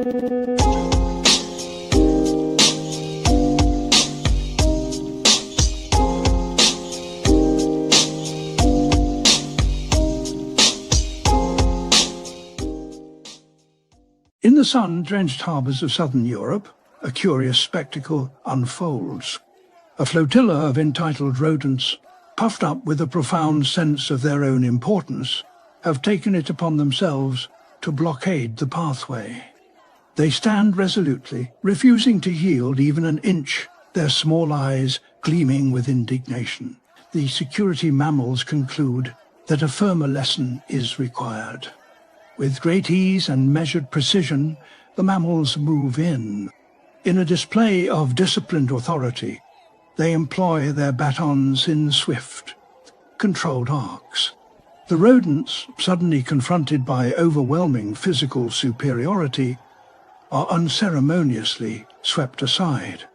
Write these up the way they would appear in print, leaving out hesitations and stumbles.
In the sun-drenched harbours of southern Europe, a curious spectacle unfolds. A flotilla of entitled rodents, puffed up with a profound sense of their own importance, have taken it upon themselves to blockade the pathway. They stand resolutely, refusing to yield even an inch, their small eyes gleaming with indignation. The security mammals conclude that a firmer lesson is required. With great ease and measured precision, the mammals move in. In a display of disciplined authority, they employ their batons in swift, controlled arcs. The rodents, suddenly confronted by overwhelming physical superiority, are unceremoniously swept aside.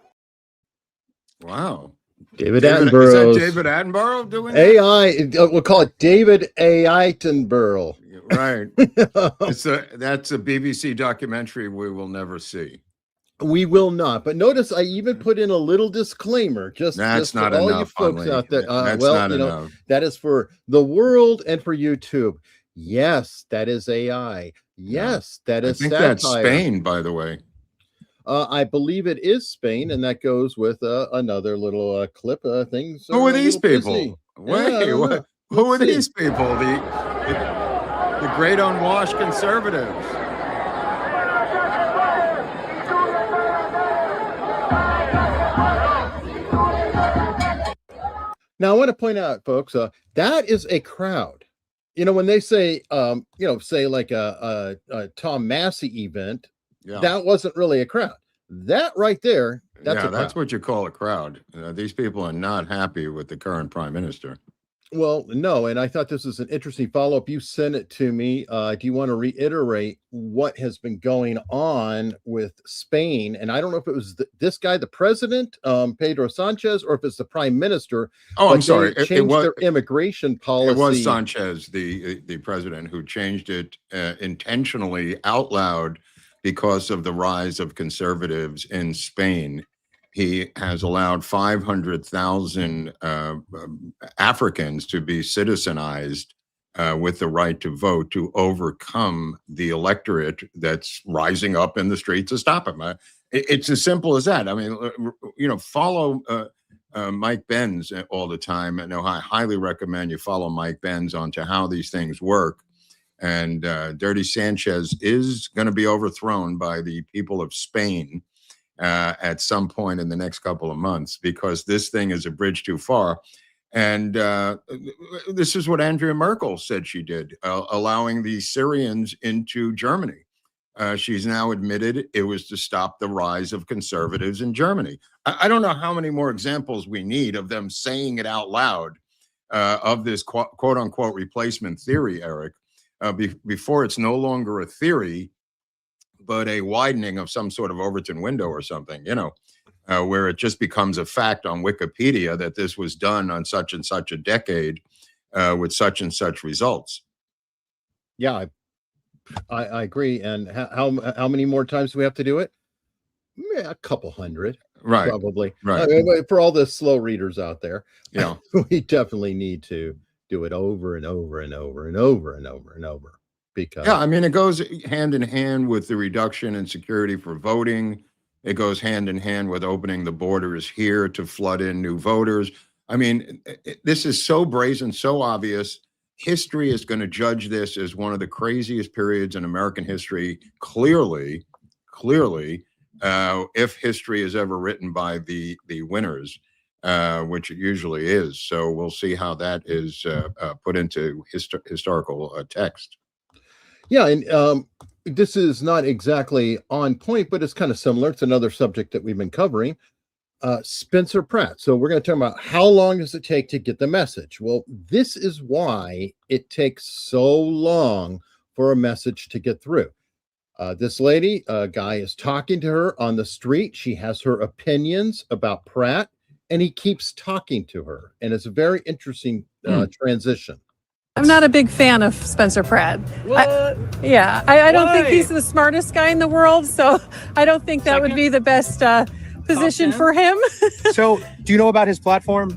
Wow. David Attenborough. Is that David Attenborough doing AI? We'll call it David A. Attenborough. Right. That's a BBC documentary we will never see. We will not. But notice I even put in a little disclaimer. That's not for all enough, you folks out there. That's not enough. That is for the world and for YouTube. Yes, that is AI. Yes, that is. I think satire. that's Spain, by the way. I believe it is Spain, and that goes with another little clip. Things. Who are these people? Busy. Wait, who are these people? The great unwashed conservatives. Now, I want to point out, folks, that is a crowd. You know, when they say, say like a Tom Massey event, that wasn't really a crowd. That right there, that's what you call a crowd. These people are not happy with the current prime minister. Well, no, and I thought this was an interesting follow-up. You sent it to me. Do you want to reiterate what has been going on with Spain? And I don't know if it was this guy, the president, Pedro Sanchez, or if it's the prime minister. Oh, I'm sorry. Changed their immigration policy. It was Sanchez, the president, who changed it intentionally out loud because of the rise of conservatives in Spain. He has allowed 500,000 Africans to be citizenized with the right to vote to overcome the electorate that's rising up in the streets to stop him. It's as simple as that. I mean, follow Mike Benz all the time. I know I highly recommend you follow Mike Benz onto how these things work. And Dirty Sanchez is going to be overthrown by the people of Spain at some point in the next couple of months, because this thing is a bridge too far. And this is what Angela Merkel said she did, allowing the Syrians into Germany. She's now admitted it was to stop the rise of conservatives in Germany. I don't know how many more examples we need of them saying it out loud, of this quote unquote replacement theory, Eric, before it's no longer a theory, but a widening of some sort of Overton window or something, where it just becomes a fact on Wikipedia that this was done on such and such a decade with such and such results. Yeah, I agree. And how many more times do we have to do it? A couple hundred, right? Probably, right. For all the slow readers out there, yeah, we definitely need to do it over and over and over and over and over and over. Because it goes hand in hand with the reduction in security for voting. It goes hand in hand with opening the borders here to flood in new voters. I mean, this is so brazen, so obvious. History is going to judge this as one of the craziest periods in American history. Clearly, if history is ever written by the winners, which it usually is. So we'll see how that is put into historical text. Yeah, and this is not exactly on point, but it's kind of similar. It's another subject that we've been covering. Spencer Pratt. So we're going to talk about how long does it take to get the message? Well, this is why it takes so long for a message to get through. This lady, a guy is talking to her on the street. She has her opinions about Pratt, and he keeps talking to her. And it's a very interesting transition. I'm not a big fan of Spencer Pratt. What? I don't think Why? he's the smartest guy in the world, so I don't think that would be the best position for him. So, do you know about his platform?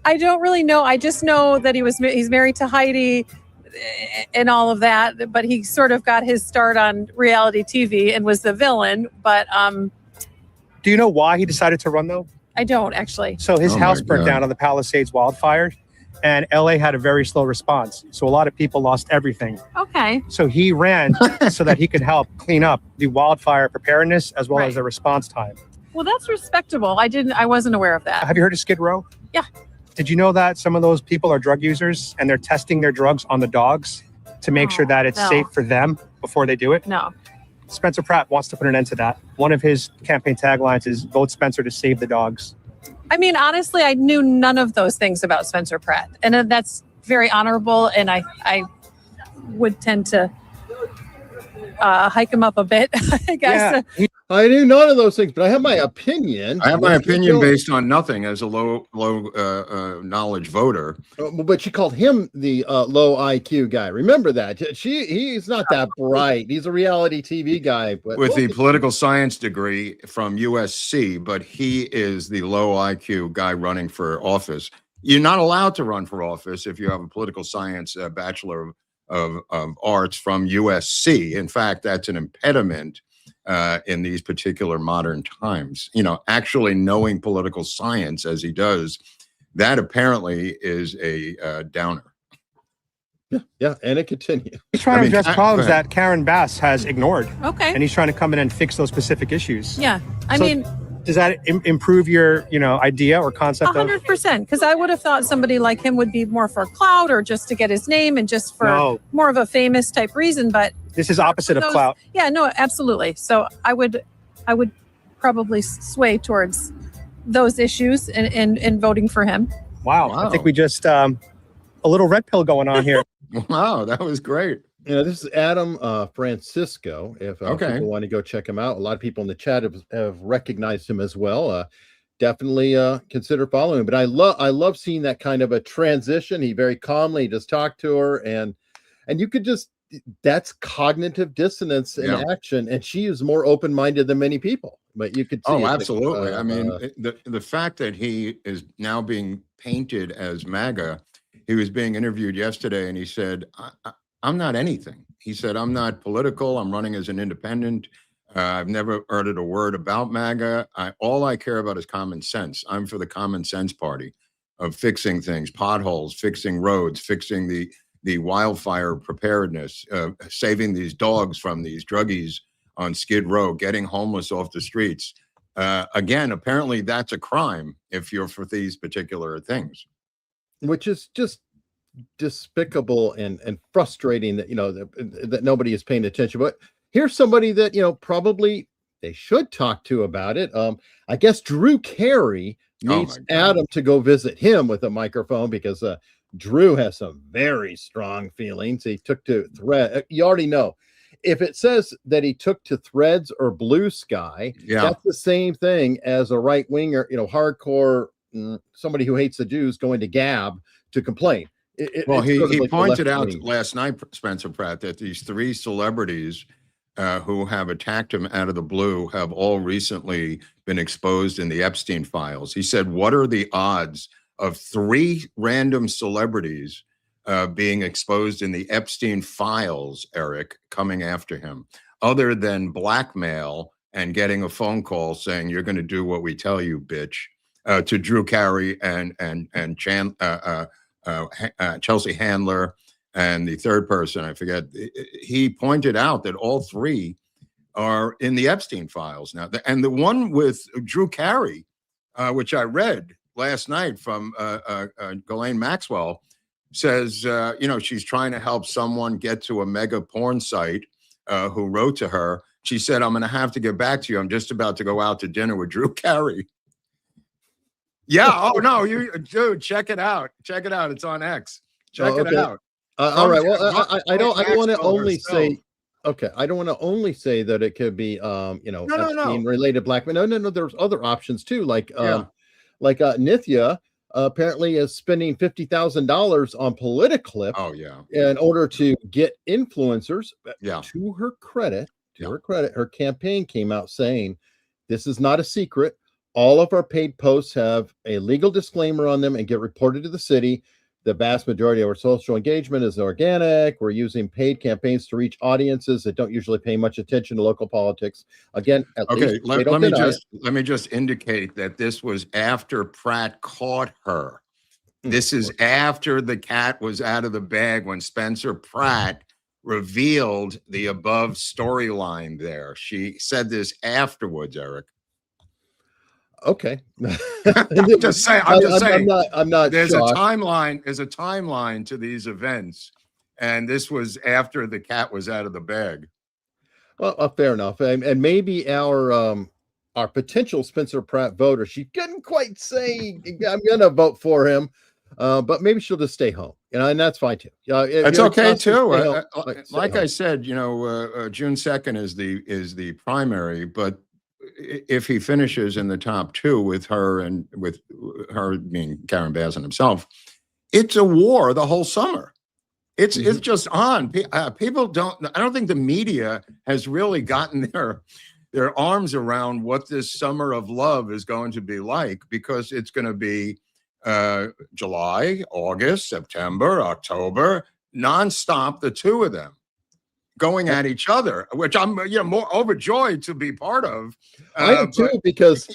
I don't really know. I just know that he's married to Heidi and all of that, but he sort of got his start on reality TV and was the villain. But Do you know why he decided to run, though? I don't actually. So his Oh house my burned God. down on the Palisades wildfire, and LA had a very slow response. So a lot of people lost everything. Okay. So he ran so that he could help clean up the wildfire preparedness as well Right. as the response time. Well, that's respectable. I wasn't aware of that. Have you heard of Skid Row? Yeah. Did you know that some of those people are drug users and they're testing their drugs on the dogs to make sure that it's no. safe for them before they do it? No. Spencer Pratt wants to put an end to that. One of his campaign taglines is vote Spencer to save the dogs. I mean, honestly, I knew none of those things about Spencer Pratt, and that's very honorable. And I would tend to hike him up a bit, I guess. Yeah, I knew none of those things, but I have my opinion. I have my Let's keep opinion going. based on nothing as a low knowledge voter. But she called him the low IQ guy. Remember that? He's not that bright. He's a reality TV guy. But With the political science degree from USC, but he is the low IQ guy running for office. You're not allowed to run for office if you have a political science bachelor of arts from USC. In fact, that's an impediment in these particular modern times. You know, actually knowing political science as he does, that apparently is a downer. yeah, and it continues. he's trying I mean, to address go problems ahead. that Karen Bass has ignored, Okay. and he's trying to come in and fix those specific issues. Yeah. I So- mean, Does that improve your, idea or concept of? 100%, because I would have thought somebody like him would be more for clout or just to get his name and just for No. more of a famous type reason. But This is opposite of those- clout. yeah, no, absolutely. So I would probably sway towards those issues and voting for him. Wow. I think we just a little red pill going on here. Wow, that was great. This is Adam Francisco. If Okay. people want to go check him out, a lot of people in the chat have recognized him as well. Definitely consider following him. But I love seeing that kind of a transition. He very calmly just talked to her, and you could just, that's cognitive dissonance in Yeah. action. And she is more open-minded than many people. But you could see. Oh, it. absolutely. I mean, the fact that he is now being painted as MAGA, he was being interviewed yesterday and he said, I'm not anything. He said, I'm not political. I'm running as an independent. I've never uttered a word about MAGA. All I care about is common sense. I'm for the common sense party of fixing things, potholes, fixing roads, fixing the wildfire preparedness, saving these dogs from these druggies on Skid Row, getting homeless off the streets. Again, apparently that's a crime if you're for these particular things. Which is just despicable and frustrating that that nobody is paying attention. But here's somebody that probably they should talk to about it. I guess Drew Carey needs Adam to go visit him with a microphone, because Drew has some very strong feelings. He took to Thread. You already know, if it says that he took to Threads or Blue Sky, that's the same thing as a right winger, hardcore, somebody who hates the Jews going to Gab to complain. Well, it's sort of he like the pointed left out wing. last night, Spencer Pratt, that these three celebrities who have attacked him out of the blue have all recently been exposed in the Epstein files. He said, what are the odds of three random celebrities being exposed in the Epstein files, Eric, coming after him, other than blackmail and getting a phone call saying, you're going to do what we tell you, bitch, to Drew Carey and Chelsea Handler, and the third person, I forget. He pointed out that all three are in the Epstein files now. And the one with Drew Carey, which I read last night from Ghislaine Maxwell, says, she's trying to help someone get to a mega porn site who wrote to her. She said, I'm going to have to get back to you. I'm just about to go out to dinner with Drew Carey. Yeah. Oh, no, dude, check it out. Check it out. It's on X. Check it out. All right. Well, I don't want to only say, okay, I don't want to only say that it could be, Epstein related blackmail. No. There's other options too. Like Nithya apparently is spending $50,000 on Politiclip Oh yeah. in order to get influencers. Yeah. To her credit, her campaign came out saying, this is not a secret. All of our paid posts have a legal disclaimer on them and get reported to the city. The vast majority of our social engagement is organic. We're using paid campaigns to reach audiences that don't usually pay much attention to local politics. Again, Okay, let me just indicate that this was after Pratt caught her. This is after the cat was out of the bag, when Spencer Pratt revealed the above storyline there. She said this afterwards, Eric. Okay. I'm just saying. I'm not There's shocked. a timeline to these events, and this was after the cat was out of the bag. Well, fair enough. And maybe our potential Spencer Pratt voter, she couldn't quite say, I'm going to vote for him, but maybe she'll just stay home. And that's fine too. It's okay too. Like I said, June 2nd is the primary, but if he finishes in the top two with her being Karen Bass and himself, it's a war the whole summer. It's just on. People I don't think the media has really gotten their arms around what this summer of love is going to be like, because it's going to be July, August, September, October, nonstop, the two of them going at each other, which I'm more overjoyed to be part of. I am too, because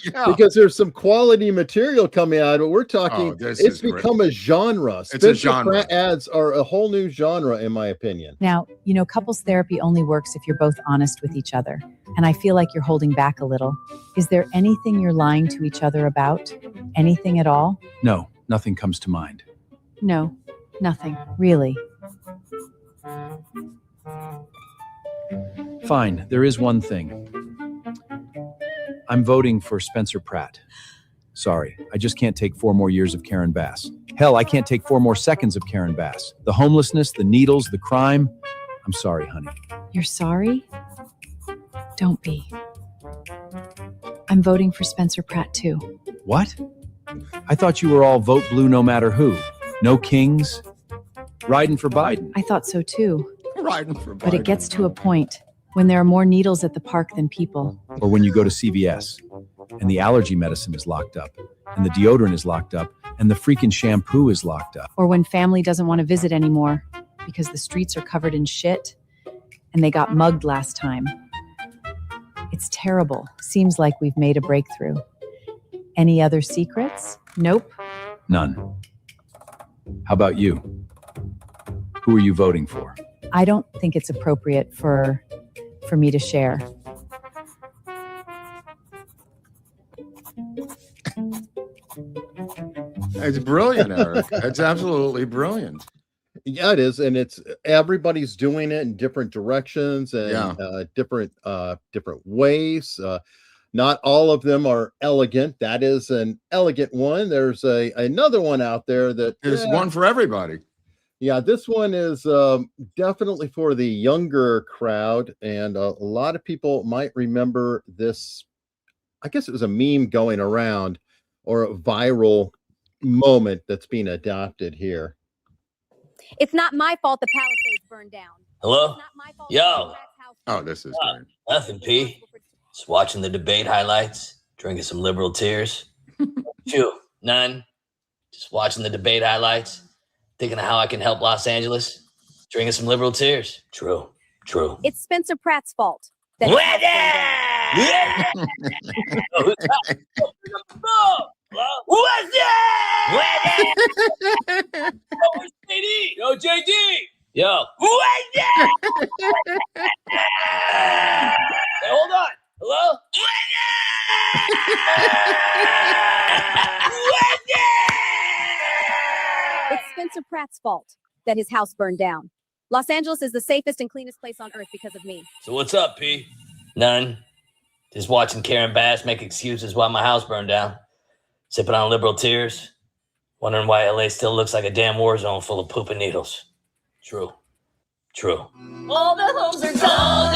there's some quality material coming out. But we're talking, it's become a genre. It's a genre. Pratt ads are a whole new genre, in my opinion. Now, couples therapy only works if you're both honest with each other. And I feel like you're holding back a little. Is there anything you're lying to each other about? Anything at all? No, nothing comes to mind. No, nothing, really. Fine, there is one thing. I'm voting for Spencer Pratt. Sorry, I just can't take 4 more years of Karen Bass. Hell, I can't take 4 more seconds of Karen Bass. The homelessness, the needles, the crime. I'm sorry, honey. You're sorry? Don't be. I'm voting for Spencer Pratt too. What? I thought you were all vote blue no matter who. No kings. Riding for Biden. I thought so too. Riding for Biden. But it gets to a point when there are more needles at the park than people. Or when you go to CVS and the allergy medicine is locked up and the deodorant is locked up and the freaking shampoo is locked up. Or when family doesn't want to visit anymore because the streets are covered in shit and they got mugged last time. It's terrible. Seems like we've made a breakthrough. Any other secrets? Nope. None. How about you? Who are you voting for? I don't think it's appropriate for me to share. It's brilliant, Eric. It's absolutely brilliant. Yeah, it is, and it's everybody's doing it in different directions and different ways. Not all of them are elegant. That is an elegant one. There's another one out there that there's one for everybody. Yeah, this one is definitely for the younger crowd, and a lot of people might remember this. I guess it was a meme going around or a viral moment that's being adopted here. It's not my fault the Palisades burned down. Hello? It's not my fault. Yo. Oh, this is great. Nothing, P. Just watching the debate highlights, drinking some liberal tears. Phew, none. Just watching the debate highlights, thinking of how I can help Los Angeles, drinking some liberal tears. True. It's Spencer Pratt's fault. What's that? Where's JD? Yo, JD. Yo. What's that? Hey, hold on. Hello? It's Spencer Pratt's fault that his house burned down. Los Angeles is the safest and cleanest place on earth because of me. So what's up, P? None. Just watching Karen Bass make excuses why my house burned down. Sipping on liberal tears. Wondering why LA still looks like a damn war zone full of poop and needles. True. All the homes are gone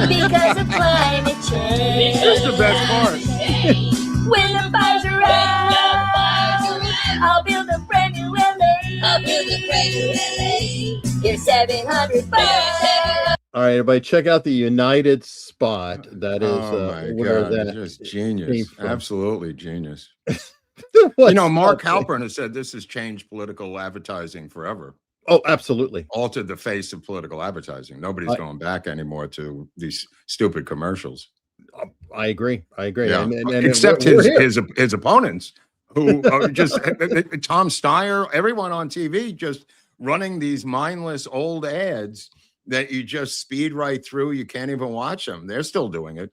because of climate change. That's the best part. When the fires are out, Here's 700 bucks. All right, everybody, check out the United spot. That is Oh my where God, that just came genius. from. Absolutely genius. What's Mark up? Halpern has said this has changed political advertising forever. Oh, absolutely. Altered the face of political advertising. Nobody's going back anymore to these stupid commercials. I agree. Yeah. And Except we're here. his opponents, who are just Tom Steyer, everyone on TV, just running these mindless old ads that you just speed right through. You can't even watch them. They're still doing it.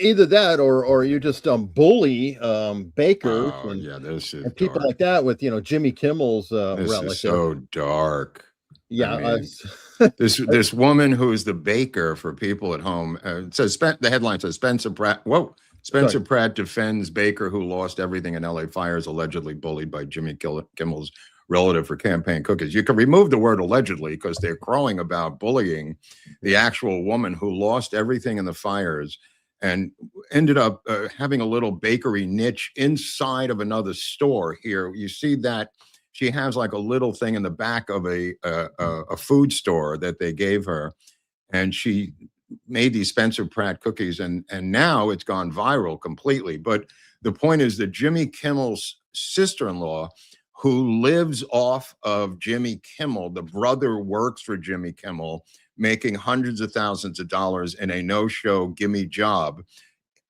Either that, or you just bully bakers and people like that with This Jimmy Kimmel's is so dark. Yeah, I mean, this woman who is the baker for people at home. It says the headline says Spencer Pratt. Spencer Pratt defends baker who lost everything in LA fires, allegedly bullied by Jimmy Kimmel's relative for campaign cookies. You can remove the word allegedly because they're crowing about bullying the actual woman who lost everything in the fires and ended up having a little bakery niche inside of another store. Here you see that she has like a little thing in the back of a food store that they gave her, and she made these Spencer Pratt cookies, and now it's gone viral completely. But the point is that Jimmy Kimmel's sister-in-law, who lives off of Jimmy Kimmel, the brother works for Jimmy Kimmel, making hundreds of thousands of dollars in a no-show gimme job.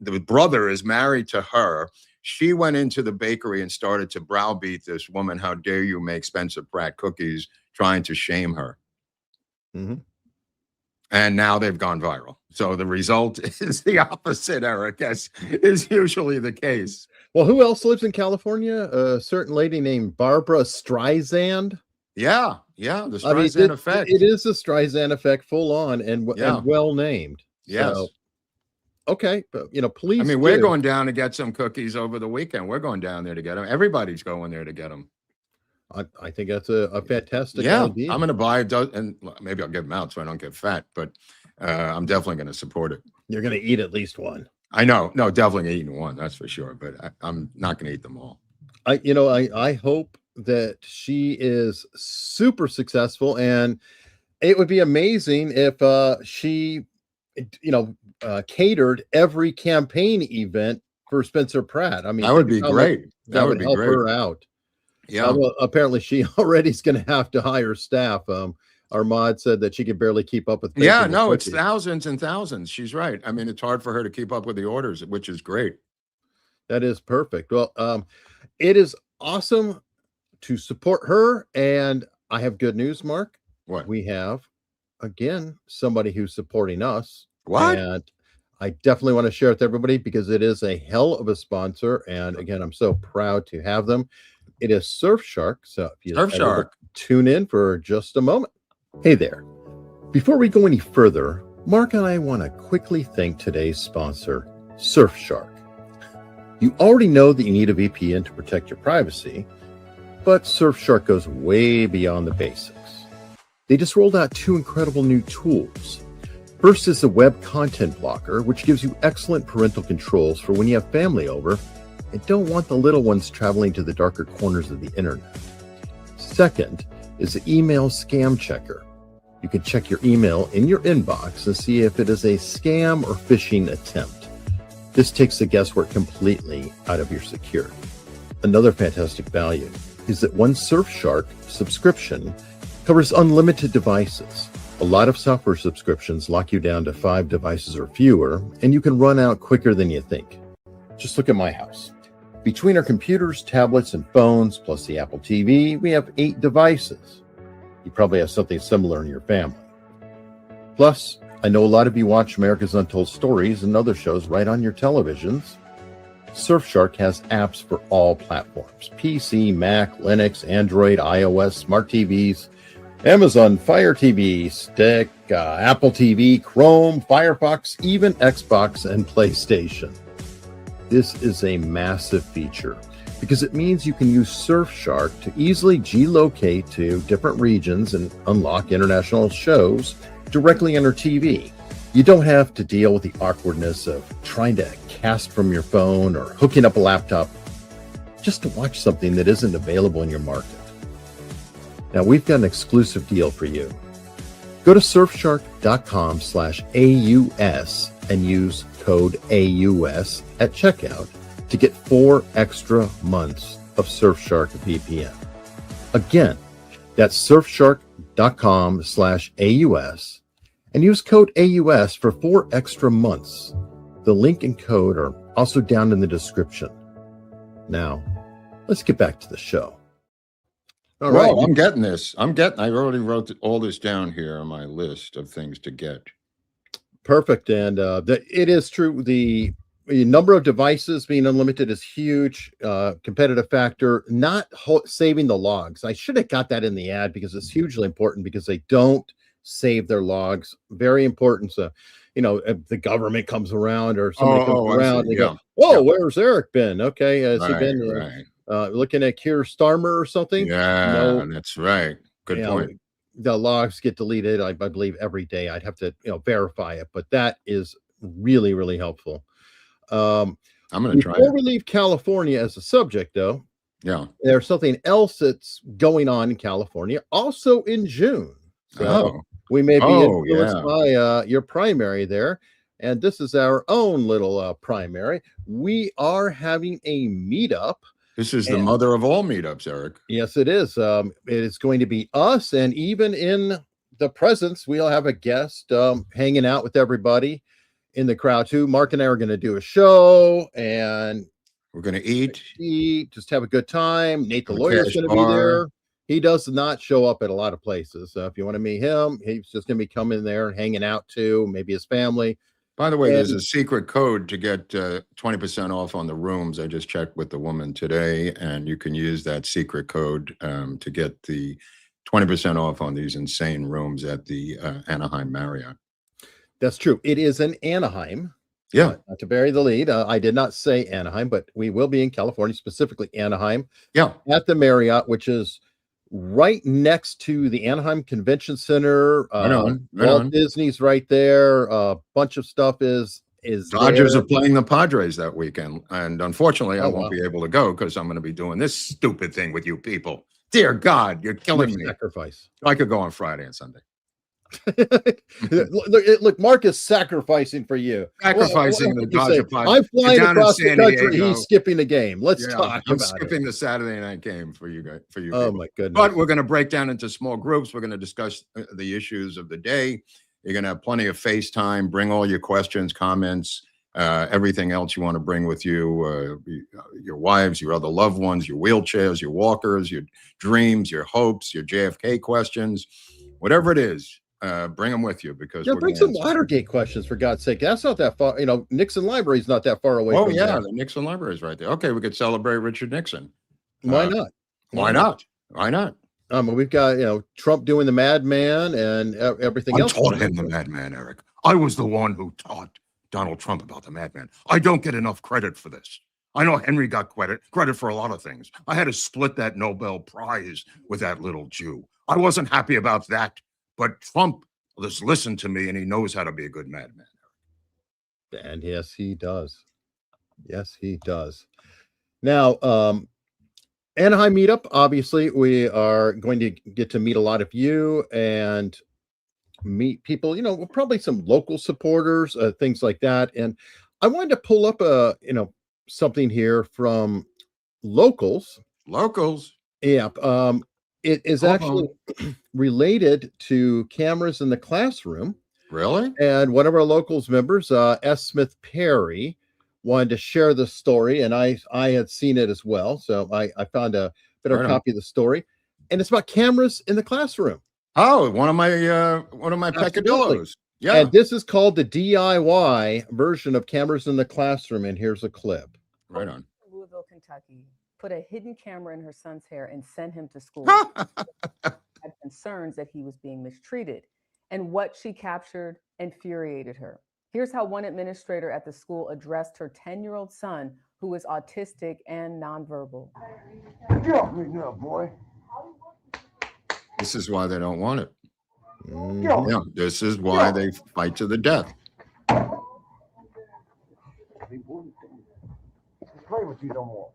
The brother is married to her. She went into the bakery and started to browbeat this woman. How dare you make Spencer Pratt cookies, trying to shame her. Mm-hmm. And now they've gone viral. So the result is the opposite, Eric, as is usually the case. Well, who else lives in California? A certain lady named Barbara Streisand. Yeah, the Streisand effect. It is the Streisand effect, full on and well named. Yes. So, okay, but please. I mean, we're going down to get some cookies over the weekend. We're going down there to get them. Everybody's going there to get them. I think that's a fantastic idea. I'm going to buy a dozen, and maybe I'll get them out so I don't get fat. But I'm definitely going to support it. You're going to eat at least one. I know, no, definitely eating one. That's for sure. But I'm not going to eat them all. I hope that she is super successful, and it would be amazing if she catered every campaign event for Spencer Pratt. I mean, that would be great. That would help her out. Yeah. Well, apparently she already is going to have to hire staff. Armand said that she could barely keep up with. Yeah, no, it's thousands and thousands. She's right. I mean, it's hard for her to keep up with the orders, which is great. That is perfect. Well, it is awesome to support her, and I have good news, Mark. What? We have, again, somebody who's supporting us. What? And I definitely want to share it with everybody because it is a hell of a sponsor. And again, I'm so proud to have them. It is Surfshark. So if you tune in for just a moment. Hey there. Before we go any further, Mark and I want to quickly thank today's sponsor, Surfshark. You already know that you need a VPN to protect your privacy, but Surfshark goes way beyond the basics. They just rolled out 2 incredible new tools. First is the web content blocker, which gives you excellent parental controls for when you have family over and don't want the little ones traveling to the darker corners of the internet. Second is the email scam checker. You can check your email in your inbox and see if it is a scam or phishing attempt. This takes the guesswork completely out of your security. Another fantastic value is that one Surfshark subscription covers unlimited devices. A lot of software subscriptions lock you down to 5 devices or fewer, and you can run out quicker than you think. Just look at my house. Between our computers, tablets, and phones, plus the Apple TV, we have 8 devices. You probably have something similar in your family. Plus, I know a lot of you watch America's Untold Stories and other shows right on your televisions. Surfshark has apps for all platforms: PC, Mac, Linux, Android, iOS, smart TVs, Amazon Fire TV, Stick, Apple TV, Chrome, Firefox, even Xbox and PlayStation. This is a massive feature because it means you can use Surfshark to easily geolocate to different regions and unlock international shows directly on your TV. You don't have to deal with the awkwardness of trying to cast from your phone or hooking up a laptop just to watch something that isn't available in your market. Now, we've got an exclusive deal for you. Go to surfshark.com/AUS and use code AUS at checkout to get 4 extra months of Surfshark VPN. Again, that's surfshark.com/AUS and use code AUS for 4 extra months. The link and code are also down in the description. Now, let's get back to the show. All right. I'm getting this. I already wrote all this down here on my list of things to get. Perfect. And it is true. The number of devices being unlimited is huge. Competitive factor, not saving the logs. I should have got that in the ad because it's hugely important because they don't save their logs. Very important. So, if the government comes around or somebody comes around, they go, where's Eric been? Okay. Has he been looking at Keir Starmer or something? Yeah, No. that's right. Good point. The logs get deleted, I believe, every day. I'd have to verify it, but that is really, really helpful. I'm going to try it. Before we leave California as a subject, though, there's something else that's going on in California, also in June. So we may be influenced by your primary there, and this is our own little primary. We are having a meetup. This is the mother of all meetups, Eric. Yes, it is. It is going to be us, and even in the presence, we'll have a guest hanging out with everybody in the crowd too. Mark and I are going to do a show, and we're going to eat, just have a good time. Nate the lawyer is going to be there. He does not show up at a lot of places. So if you want to meet him, he's just going to be coming there and hanging out too. Maybe his family. By the way, there's a secret code to get 20% off on the rooms. I just checked with the woman today, and you can use that secret code to get the 20% off on these insane rooms at the Anaheim Marriott. That's true. It is in Anaheim. Yeah. Not to bury the lead. I did not say Anaheim, but we will be in California, specifically Anaheim. Yeah. At the Marriott, which is right next to the Anaheim Convention Center. Walt Disney's right there. A bunch of stuff is Dodgers there. are playing the Padres that weekend, and unfortunately, I won't be able to go because I'm going to be doing this stupid thing with you people. Dear God, you're killing me. Sacrifice. I could go on Friday and Sunday. Look, Mark is sacrificing for you. Sacrificing the Dodger Padres. I'm flying across the country. He's skipping the game. Let's talk I'm about skipping it. the Saturday night game for you guys. Oh people. my goodness! But we're going to break down into small groups. We're going to discuss the issues of the day. You're going to have plenty of FaceTime. Bring all your questions, comments, everything else you want to bring with you. Your wives, your other loved ones, your wheelchairs, your walkers, your dreams, your hopes, your JFK questions, whatever it is. Bring them with you because bring some Watergate questions for God's sake. That's not that far. Nixon Library is not that far away. Oh yeah, the Nixon Library is right there. Okay, we could celebrate Richard Nixon. Why not? Why not? Why not? We've got Trump doing the madman and everything else. I taught him the madman, Eric. I was the one who taught Donald Trump about the madman. I don't get enough credit for this. I know Henry got credit for a lot of things. I had to split that Nobel Prize with that little Jew. I wasn't happy about that. But Trump just listened to me, and he knows how to be a good madman. And yes, he does. Yes, he does. Now, Anaheim meetup. Obviously, we are going to get to meet a lot of you and meet people. Probably some local supporters, things like that. And I wanted to pull up something here from locals. Locals. Yeah. It is actually related to cameras in the classroom. Really? And one of our locals members, S. Smith Perry, wanted to share the story, and I had seen it as well. So I found a better copy of the story, and it's about cameras in the classroom. Oh, one of my peccadillos. Yeah. And this is called the DIY version of cameras in the classroom, and here's a clip. Right on. Louisville, Kentucky, put a hidden camera in her son's hair and sent him to school. Had concerns that he was being mistreated, and what she captured infuriated her. Here's how one administrator at the school addressed her 10-year-old son, who is autistic and nonverbal. Get off me now, boy. This is why they don't want it. Yeah, this is why they fight to the death. Play with you no more.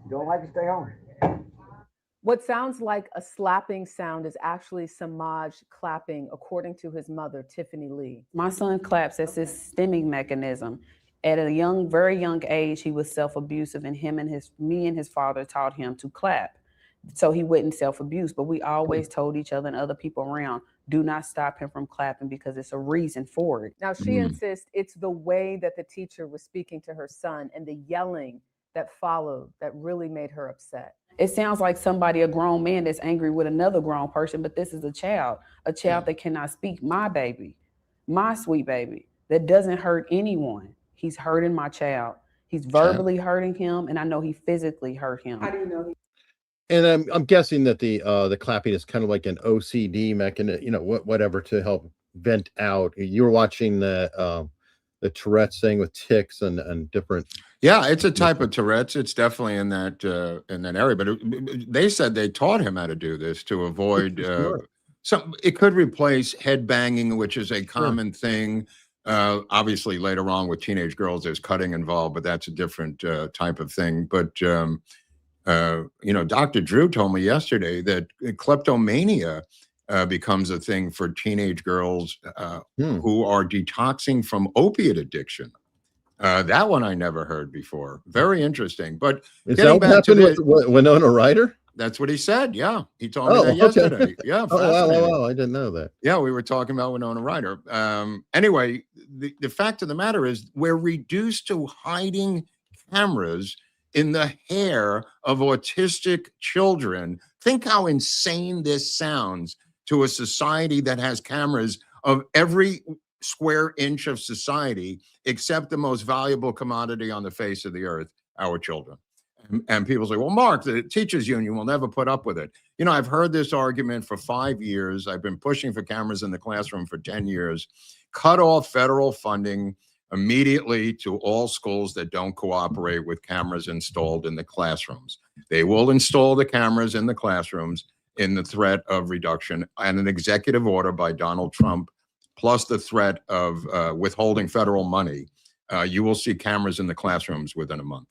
Don't like it, stay home. What sounds like a slapping sound is actually Samaj clapping, according to his mother, Tiffany Lee. My son claps as his stemming mechanism. At a young, very young age, he was self-abusive, and me and his father taught him to clap so he wouldn't self-abuse. But we always told each other and other people around, do not stop him from clapping because it's a reason for it. Now, she insists it's the way that the teacher was speaking to her son and the yelling that followed that really made her upset. It sounds like somebody, a grown man that's angry with another grown person, but this is a child that cannot speak. My baby, my sweet baby, that doesn't hurt anyone. He's hurting my child. He's verbally hurting him, and I know he physically hurt him. How do you know? And I'm guessing that the clapping is kind of like an OCD mechanism, you know, whatever, to help vent out. You were watching the Tourette's thing with tics and different. Yeah, it's a type of Tourette's. It's definitely in that area. But they said they taught him how to do this to avoid it could replace head banging, which is a common thing. Obviously, later on with teenage girls, there's cutting involved, but that's a different type of thing. But you know, Dr. Drew told me yesterday that kleptomania becomes a thing for teenage girls who are detoxing from opiate addiction. That one I never heard before. Very interesting. But is that what happened with Winona Ryder? That's what he said. Yeah, he told me that yesterday. Okay. Yeah, wow, I didn't know that. Yeah, we were talking about Winona Ryder. Anyway, the fact of the matter is we're reduced to hiding cameras in the hair of autistic children. Think how insane this sounds to a society that has cameras of every square inch of society, except the most valuable commodity on the face of the earth, our children. And people say, well, Mark, the teachers union will never put up with it. You know, I've heard this argument for 5 years. I've been pushing for cameras in the classroom for 10 years. Cut off federal funding immediately to all schools that don't cooperate with cameras installed in the classrooms. They will install the cameras in the classrooms in the threat of reduction, and an executive order by Donald Trump, plus the threat of withholding federal money. You will see cameras in the classrooms within a month.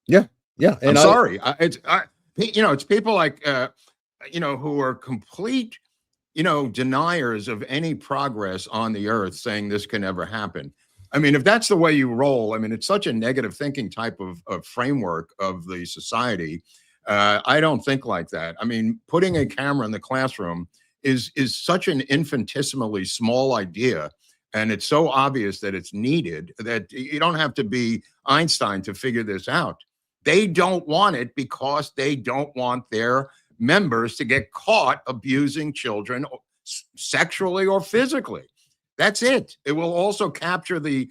Yeah. And I'm sorry. It's people like, who are complete, deniers of any progress on the earth, saying this can never happen. I mean, if that's the way you roll, I mean, it's such a negative thinking type of framework of the society. I don't think like that. I mean, putting a camera in the classroom is such an infinitesimally small idea. And it's so obvious that it's needed that you don't have to be Einstein to figure this out. They don't want it because they don't want their members to get caught abusing children sexually or physically. That's it. It will also capture the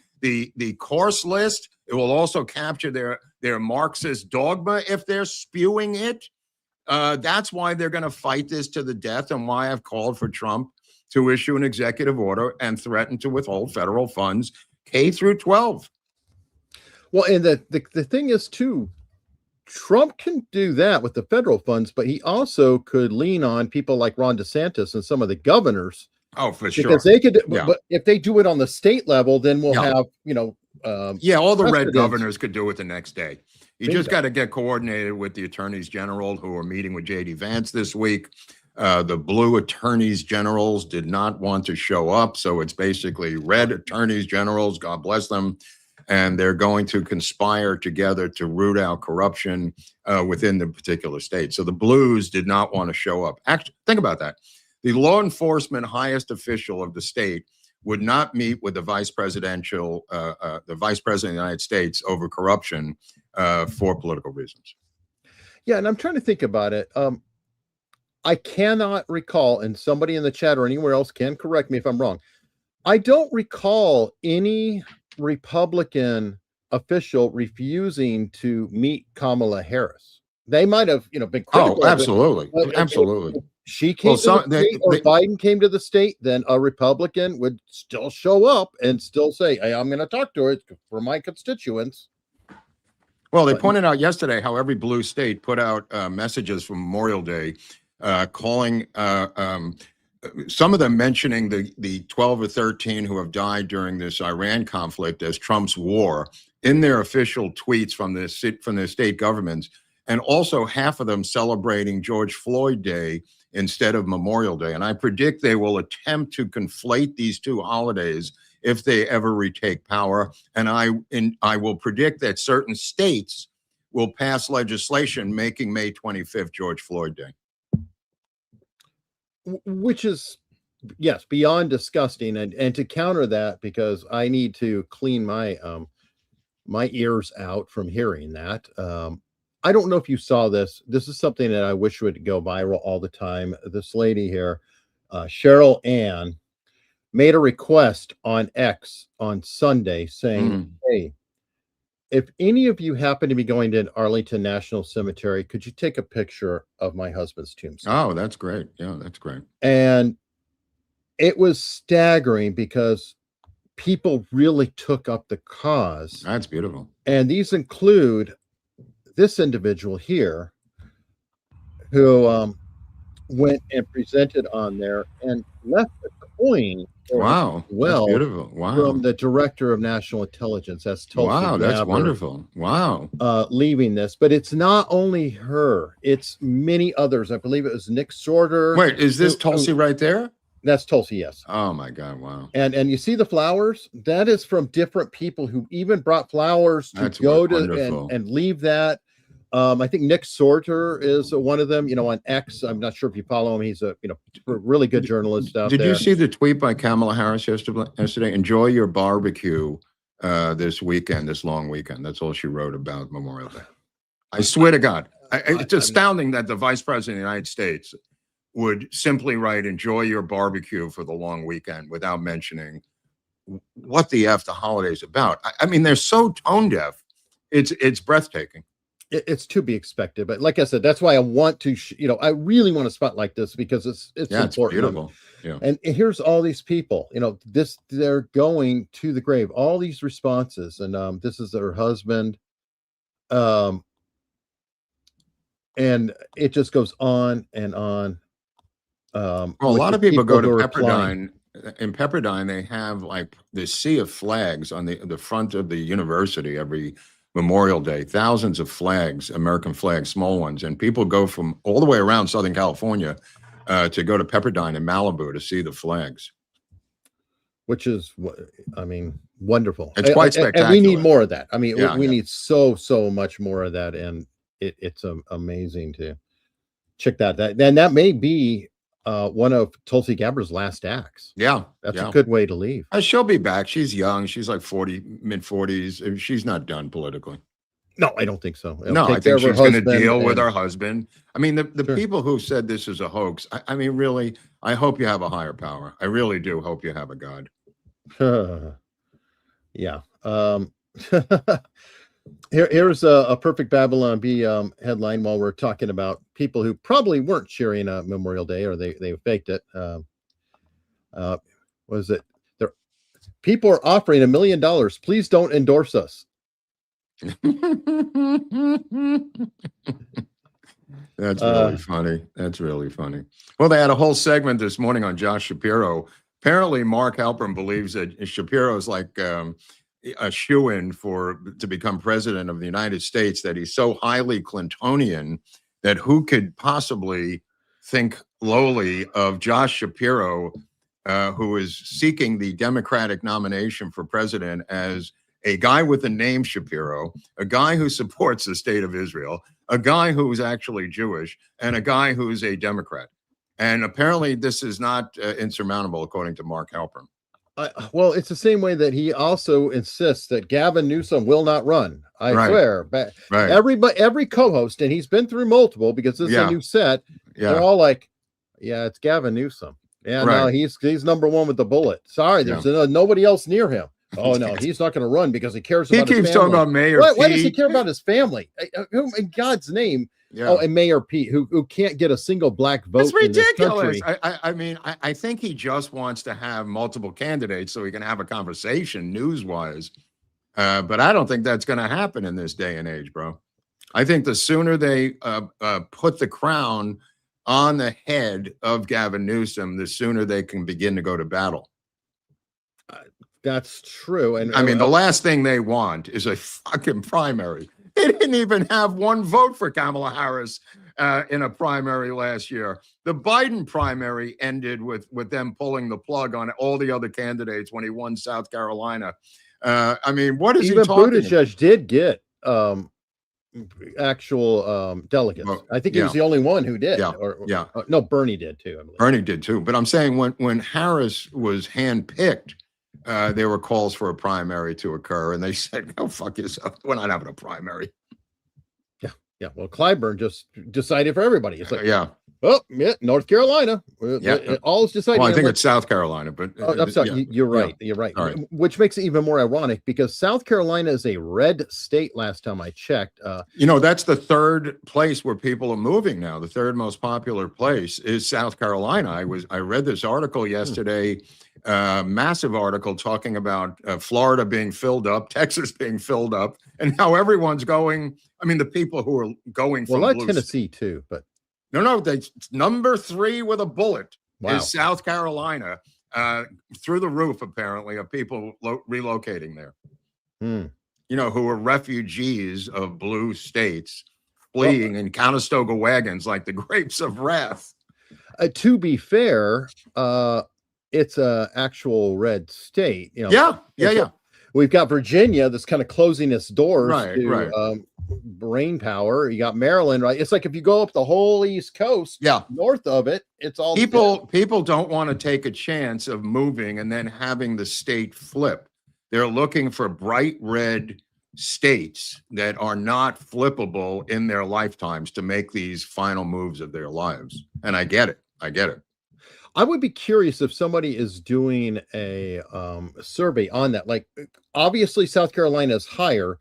course list. It will also capture their Marxist dogma if they're spewing it. That's why they're going to fight this to the death, and why I've called for Trump to issue an executive order and threaten to withhold federal funds K through 12. Well, and the thing is too, Trump can do that with the federal funds, but he also could lean on people like Ron DeSantis and some of the governors. Oh, for sure. Because they could, but if they do it on the state level, then we'll have, all the red governors could do it the next day. You just got to get coordinated with the attorneys general who are meeting with J.D. Vance this week. The blue attorneys generals did not want to show up. So it's basically red attorneys generals, God bless them. And they're going to conspire together to root out corruption within the particular state. So the blues did not want to show up. Actually, think about that. The law enforcement highest official of the state would not meet with the vice president of the United States over corruption for political reasons. Yeah, and I'm trying to think about it. I cannot recall, and somebody in the chat or anywhere else can correct me if I'm wrong. I don't recall any Republican official refusing to meet Kamala Harris. They might have, been critical. Oh, absolutely, absolutely. If she came to the state, or Biden came to the state, then a Republican would still show up and still say, "Hey, I'm going to talk to her for my constituents." Well, they pointed out yesterday how every blue state put out messages for Memorial Day, calling some of them mentioning the 12 or 13 who have died during this Iran conflict as Trump's war in their official tweets from their state governments, and also half of them celebrating George Floyd Day instead of Memorial Day. And I predict they will attempt to conflate these two holidays if they ever retake power. And I will predict that certain states will pass legislation making May 25th George Floyd Day. Which is, yes, beyond disgusting. And to counter that, because I need to clean my my ears out from hearing that. I don't know if you saw this. This is something that I wish would go viral all the time. This lady here, Cheryl Ann, made a request on X on Sunday saying, hey, if any of you happen to be going to Arlington National Cemetery, could you take a picture of my husband's tombstone? Oh, that's great. Yeah, that's great. And it was staggering because people really took up the cause. That's beautiful. And these include this individual here who went and presented on there and left a coin. Wow. Well, that's beautiful. Wow. From the director of national intelligence. That's Tulsi wow. That's Gabbard, wonderful. Wow. Leaving this, but it's not only her, it's many others. I believe it was Nick Sorter. Wait, is this Tulsi right there? That's Tulsi, yes. Oh my God, wow. And you see the flowers? That is from different people who even brought flowers to go to and leave that. I think Nick Sorter is one of them, on X. I'm not sure if you follow him. He's a really good journalist out there. Did you see the tweet by Kamala Harris yesterday? Enjoy your barbecue this weekend, this long weekend. That's all she wrote about Memorial Day. I swear to God. It's astounding that the Vice President of the United States would simply write, enjoy your barbecue for the long weekend without mentioning what the F the holiday's about. I mean, they're so tone deaf. It's breathtaking. It's to be expected, but like I said, that's why I want to, I really want to spotlight this because it's important. It's beautiful. Yeah. And here's all these people, they're going to the grave, all these responses. And this is her husband. And it just goes on and on. Well, a lot of people go to Pepperdine. In Pepperdine, they have like this sea of flags on the front of the university every Memorial Day, thousands of flags, American flags, small ones. And people go from all the way around Southern California to go to Pepperdine in Malibu to see the flags. Which is, wonderful. It's quite spectacular. And we need more of that. We Yeah. need so much more of that. And it's amazing to check that. And that may be one of Tulsi Gabbard's last acts. Yeah. That's a good way to leave. She'll be back. She's young. She's like 40, mid-40s. She's not done politically. No, I don't think so. No, I think she's going to deal with her husband. I mean, the people who said this is a hoax, I mean, really, I hope you have a higher power. I really do hope you have a God. Yeah. Here's a perfect Babylon Bee headline while we're talking about people who probably weren't cheering Memorial Day, or they faked it. Was it? People are offering $1 million. Please don't endorse us. That's really funny. That's really funny. Well, they had a whole segment this morning on Josh Shapiro. Apparently, Mark Halperin believes that Shapiro's like a shoo-in to become president of the United States, that he's so highly Clintonian that who could possibly think lowly of Josh Shapiro, who is seeking the Democratic nomination for president as a guy with the name Shapiro, a guy who supports the state of Israel, a guy who's actually Jewish, and a guy who's a Democrat. And apparently this is not insurmountable, according to Mark Halperin. Well, it's the same way that he also insists that Gavin Newsom will not run. I swear. But every co-host, and he's been through multiple because this is a new set. They're all like, yeah, it's Gavin Newsom. Yeah, no, he's number one with the bullet. Sorry, there's nobody else near him. Oh no, he's not going to run because he cares about his family. He keeps talking about Mayor Pete. Why does he care about his family? Who in God's name? Yeah. Oh, and Mayor Pete, who can't get a single black vote. It's ridiculous. In this country. I mean, I think he just wants to have multiple candidates so he can have a conversation news-wise. But I don't think that's going to happen in this day and age, bro. I think the sooner they put the crown on the head of Gavin Newsom, the sooner they can begin to go to battle. That's true. And I mean, the last thing they want is a fucking primary. He didn't even have one vote for Kamala Harris in a primary last year. The Biden primary ended with them pulling the plug on all the other candidates when he won South Carolina. I mean, what is Even he talking Buttigieg did get actual delegates. Well, I think he was the only one who did. Yeah, yeah. No, Bernie did too, I believe. Bernie did too. But I'm saying when Harris was handpicked, there were calls for a primary to occur, and they said, "Go fuck yourself. We're not having a primary." Yeah. Well, Clyburn just decided for everybody. It's like, Yeah. oh, yeah, North Carolina. All is decided. Well, I think it's South Carolina, but I'm sorry. You're right. You're right. Sorry. Which makes it even more ironic because South Carolina is a red state. Last time I checked, that's the third place where people are moving now. The third most popular place is South Carolina. I read this article yesterday, massive article talking about Florida being filled up, Texas being filled up, and how everyone's going. I mean, the people who are going from Tennessee too, but no, number 3 with a bullet is South Carolina, through the roof apparently of people relocating there. Who are refugees of blue states fleeing in Conestoga wagons like the grapes of wrath. To be fair, it's a actual red state. Yeah. We've got Virginia that's kind of closing its doors to brain power. You got Maryland, right? It's like if you go up the whole East Coast, north of it, it's all people don't want to take a chance of moving and then having the state flip. They're looking for bright red states that are not flippable in their lifetimes to make these final moves of their lives. And I get it. I would be curious if somebody is doing a survey on that. Like, obviously, South Carolina is higher,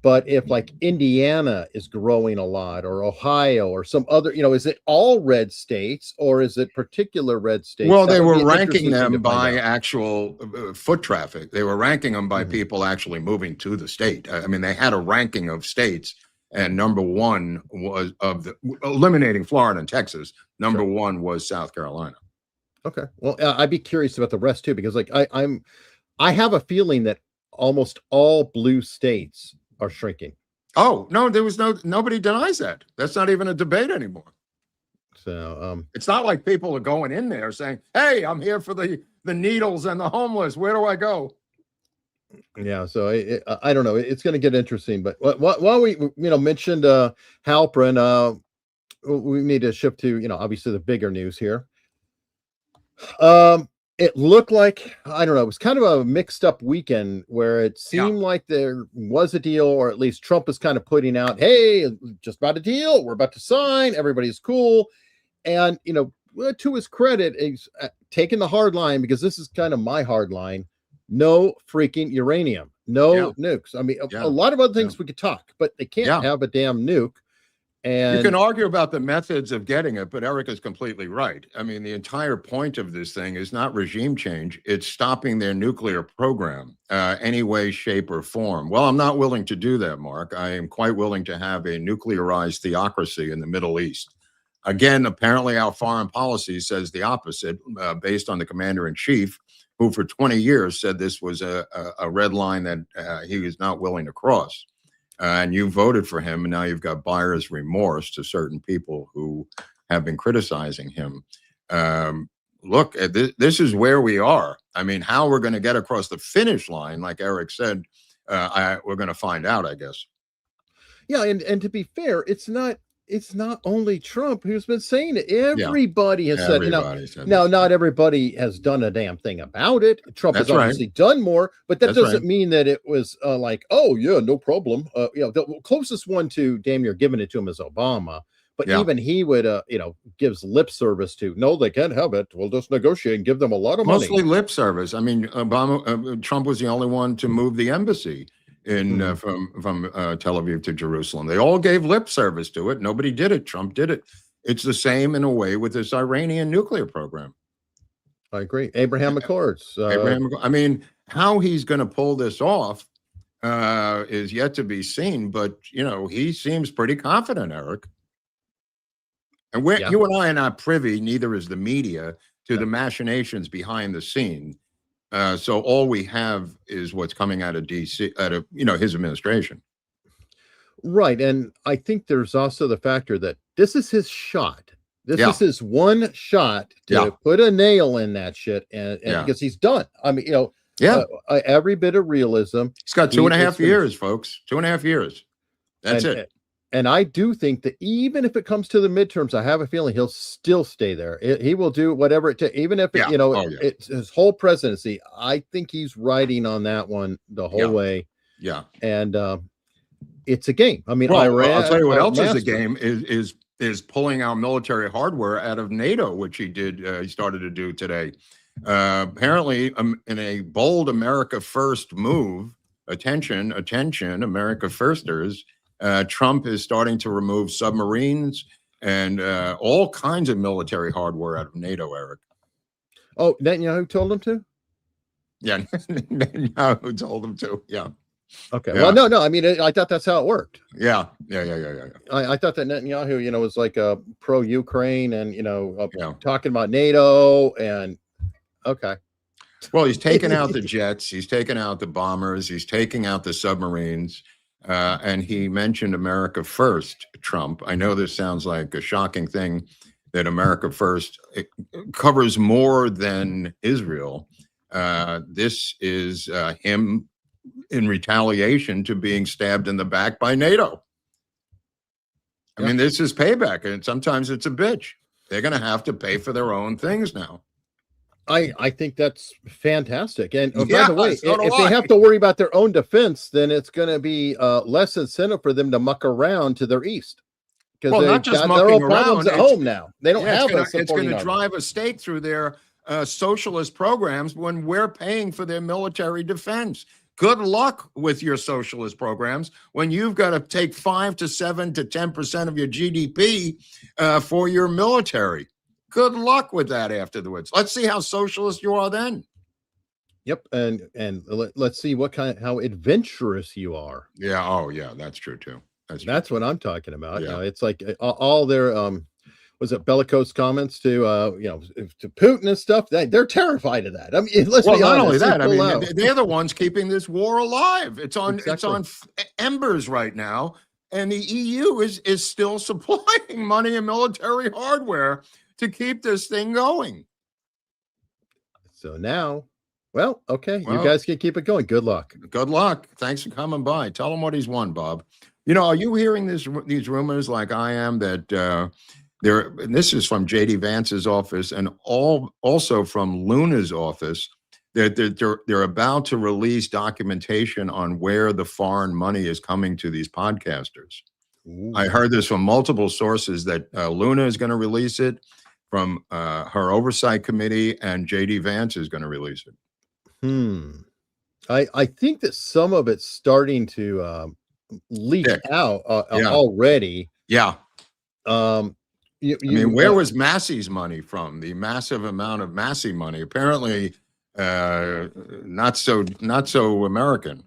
but if like Indiana is growing a lot, or Ohio, or some other, is it all red states, or is it particular red states? Well, they were ranking them by actual foot traffic. They were ranking them by people actually moving to the state. I mean, they had a ranking of states, and number 1 was eliminating Florida and Texas. Number 1 was South Carolina. Okay. Well, I'd be curious about the rest too, because like I have a feeling that almost all blue states are shrinking. Oh, no, nobody denies that. That's not even a debate anymore. So it's not like people are going in there saying, "Hey, I'm here for the needles and the homeless. Where do I go?" Yeah, so I don't know. It's going to get interesting. But while we mentioned Halpern, we need to shift to obviously the bigger news here. It looked like, I don't know, it was kind of a mixed up weekend where it seemed like there was a deal, or at least Trump was kind of putting out, hey, just about a deal, we're about to sign, everybody's cool. And, to his credit, he's taken the hard line, because this is kind of my hard line. No freaking uranium, no nukes. I mean, a lot of other things we could talk, but they can't have a damn nuke. And you can argue about the methods of getting it, but Eric is completely right. I mean, the entire point of this thing is not regime change. It's stopping their nuclear program, any way, shape, or form. Well, I'm not willing to do that, Mark. I am quite willing to have a nuclearized theocracy in the Middle East. Again, apparently our foreign policy says the opposite, based on the commander-in-chief, who for 20 years said this was a red line that he was not willing to cross. And you voted for him, and now you've got buyer's remorse to certain people who have been criticizing him. Look, this is where we are. I mean, how we're going to get across the finish line, like Eric said, we're going to find out, I guess. Yeah, and to be fair, it's not only Trump who's been saying it. Everybody has said it. Now, not everybody has done a damn thing about it. Trump has obviously done more, but that doesn't mean that it was like, oh yeah, no problem. The closest one to damn near giving it to him is Obama. But even he would, gives lip service to, no, they can't have it. We'll just negotiate and give them a lot of money. Mostly lip service. I mean, Trump was the only one to move the embassy from Tel Aviv to Jerusalem. They all gave lip service to it. Nobody did it. Trump did it. It's the same in a way with this Iranian nuclear program. I agree. Abraham Accords. I mean, how he's going to pull this off is yet to be seen. But he seems pretty confident, Eric. And you and I are not privy, neither is the media, to the machinations behind the scene. So all we have is what's coming out of DC, out of his administration. Right. And I think there's also the factor that this is his shot. This Yeah. is his one shot to Yeah. put a nail in that shit. And Yeah. because he's done. I mean, Yeah. Every bit of realism. He's got he 2.5 is finished. years, folks. 2.5 years. That's it. And I do think that even if it comes to the midterms, I have a feeling he'll still stay there. He will do whatever it takes, even if it, it's his whole presidency. I think he's riding on that one the whole way. Yeah. And it's a game. I mean, Well, Iran. I'll tell you what else is master. a game is pulling our military hardware out of NATO, which he did. He started to do today. Apparently, in a bold America First move, attention, America Firsters. Trump is starting to remove submarines and all kinds of military hardware out of NATO, Eric. Oh, Netanyahu told him to? Yeah, Netanyahu told him to. Yeah. Okay. Yeah. Well, no. I mean, I thought that's how it worked. Yeah. I thought that Netanyahu, was like a pro-Ukraine and, talking about NATO and okay. Well, he's taken out the jets. He's taken out the bombers. He's taking out the submarines. And he mentioned America First, Trump. I know this sounds like a shocking thing that America First covers more than Israel. This is him in retaliation to being stabbed in the back by NATO. I mean, this is payback, and sometimes it's a bitch. They're going to have to pay for their own things now. I think that's fantastic. And by Yeah, the way, so do if I. they have to worry about their own defense, then it's going to be less incentive for them to muck around to their east. Because Well, not just their mucking own problems around. at home now. They don't have it's a going to army. drive a stake through their socialist programs when we're paying for their military defense. Good luck with your socialist programs when you've got to take 5 to 7 to 10% of your GDP for your military. Good luck with that afterwards. Let's see how socialist you are then. Yep, and let's see how adventurous you are. Yeah. Oh, yeah. That's true too. That's what I'm talking about. Yeah. It's like all their was it bellicose comments to to Putin and stuff. They're terrified of that. I mean, let's be honest. Not only that, I mean, Pullout. they're the ones keeping this war alive. It's on Exactly. embers right now, and the EU is still supplying money and military hardware to keep this thing going. So now, well, okay, you Well, guys can keep it going. Good luck. Good luck. Thanks for coming by. Tell him what he's won, Bob. Are you hearing these rumors like I am that and this is from J.D. Vance's office and also from Luna's office, that they're about to release documentation on where the foreign money is coming to these podcasters. Ooh. I heard this from multiple sources that Luna is going to release it from her oversight committee, and J.D. Vance is going to release it. I think that some of it's starting to leak out already. Yeah. I mean, where was Massey's money from? The massive amount of Massey money, apparently not so American.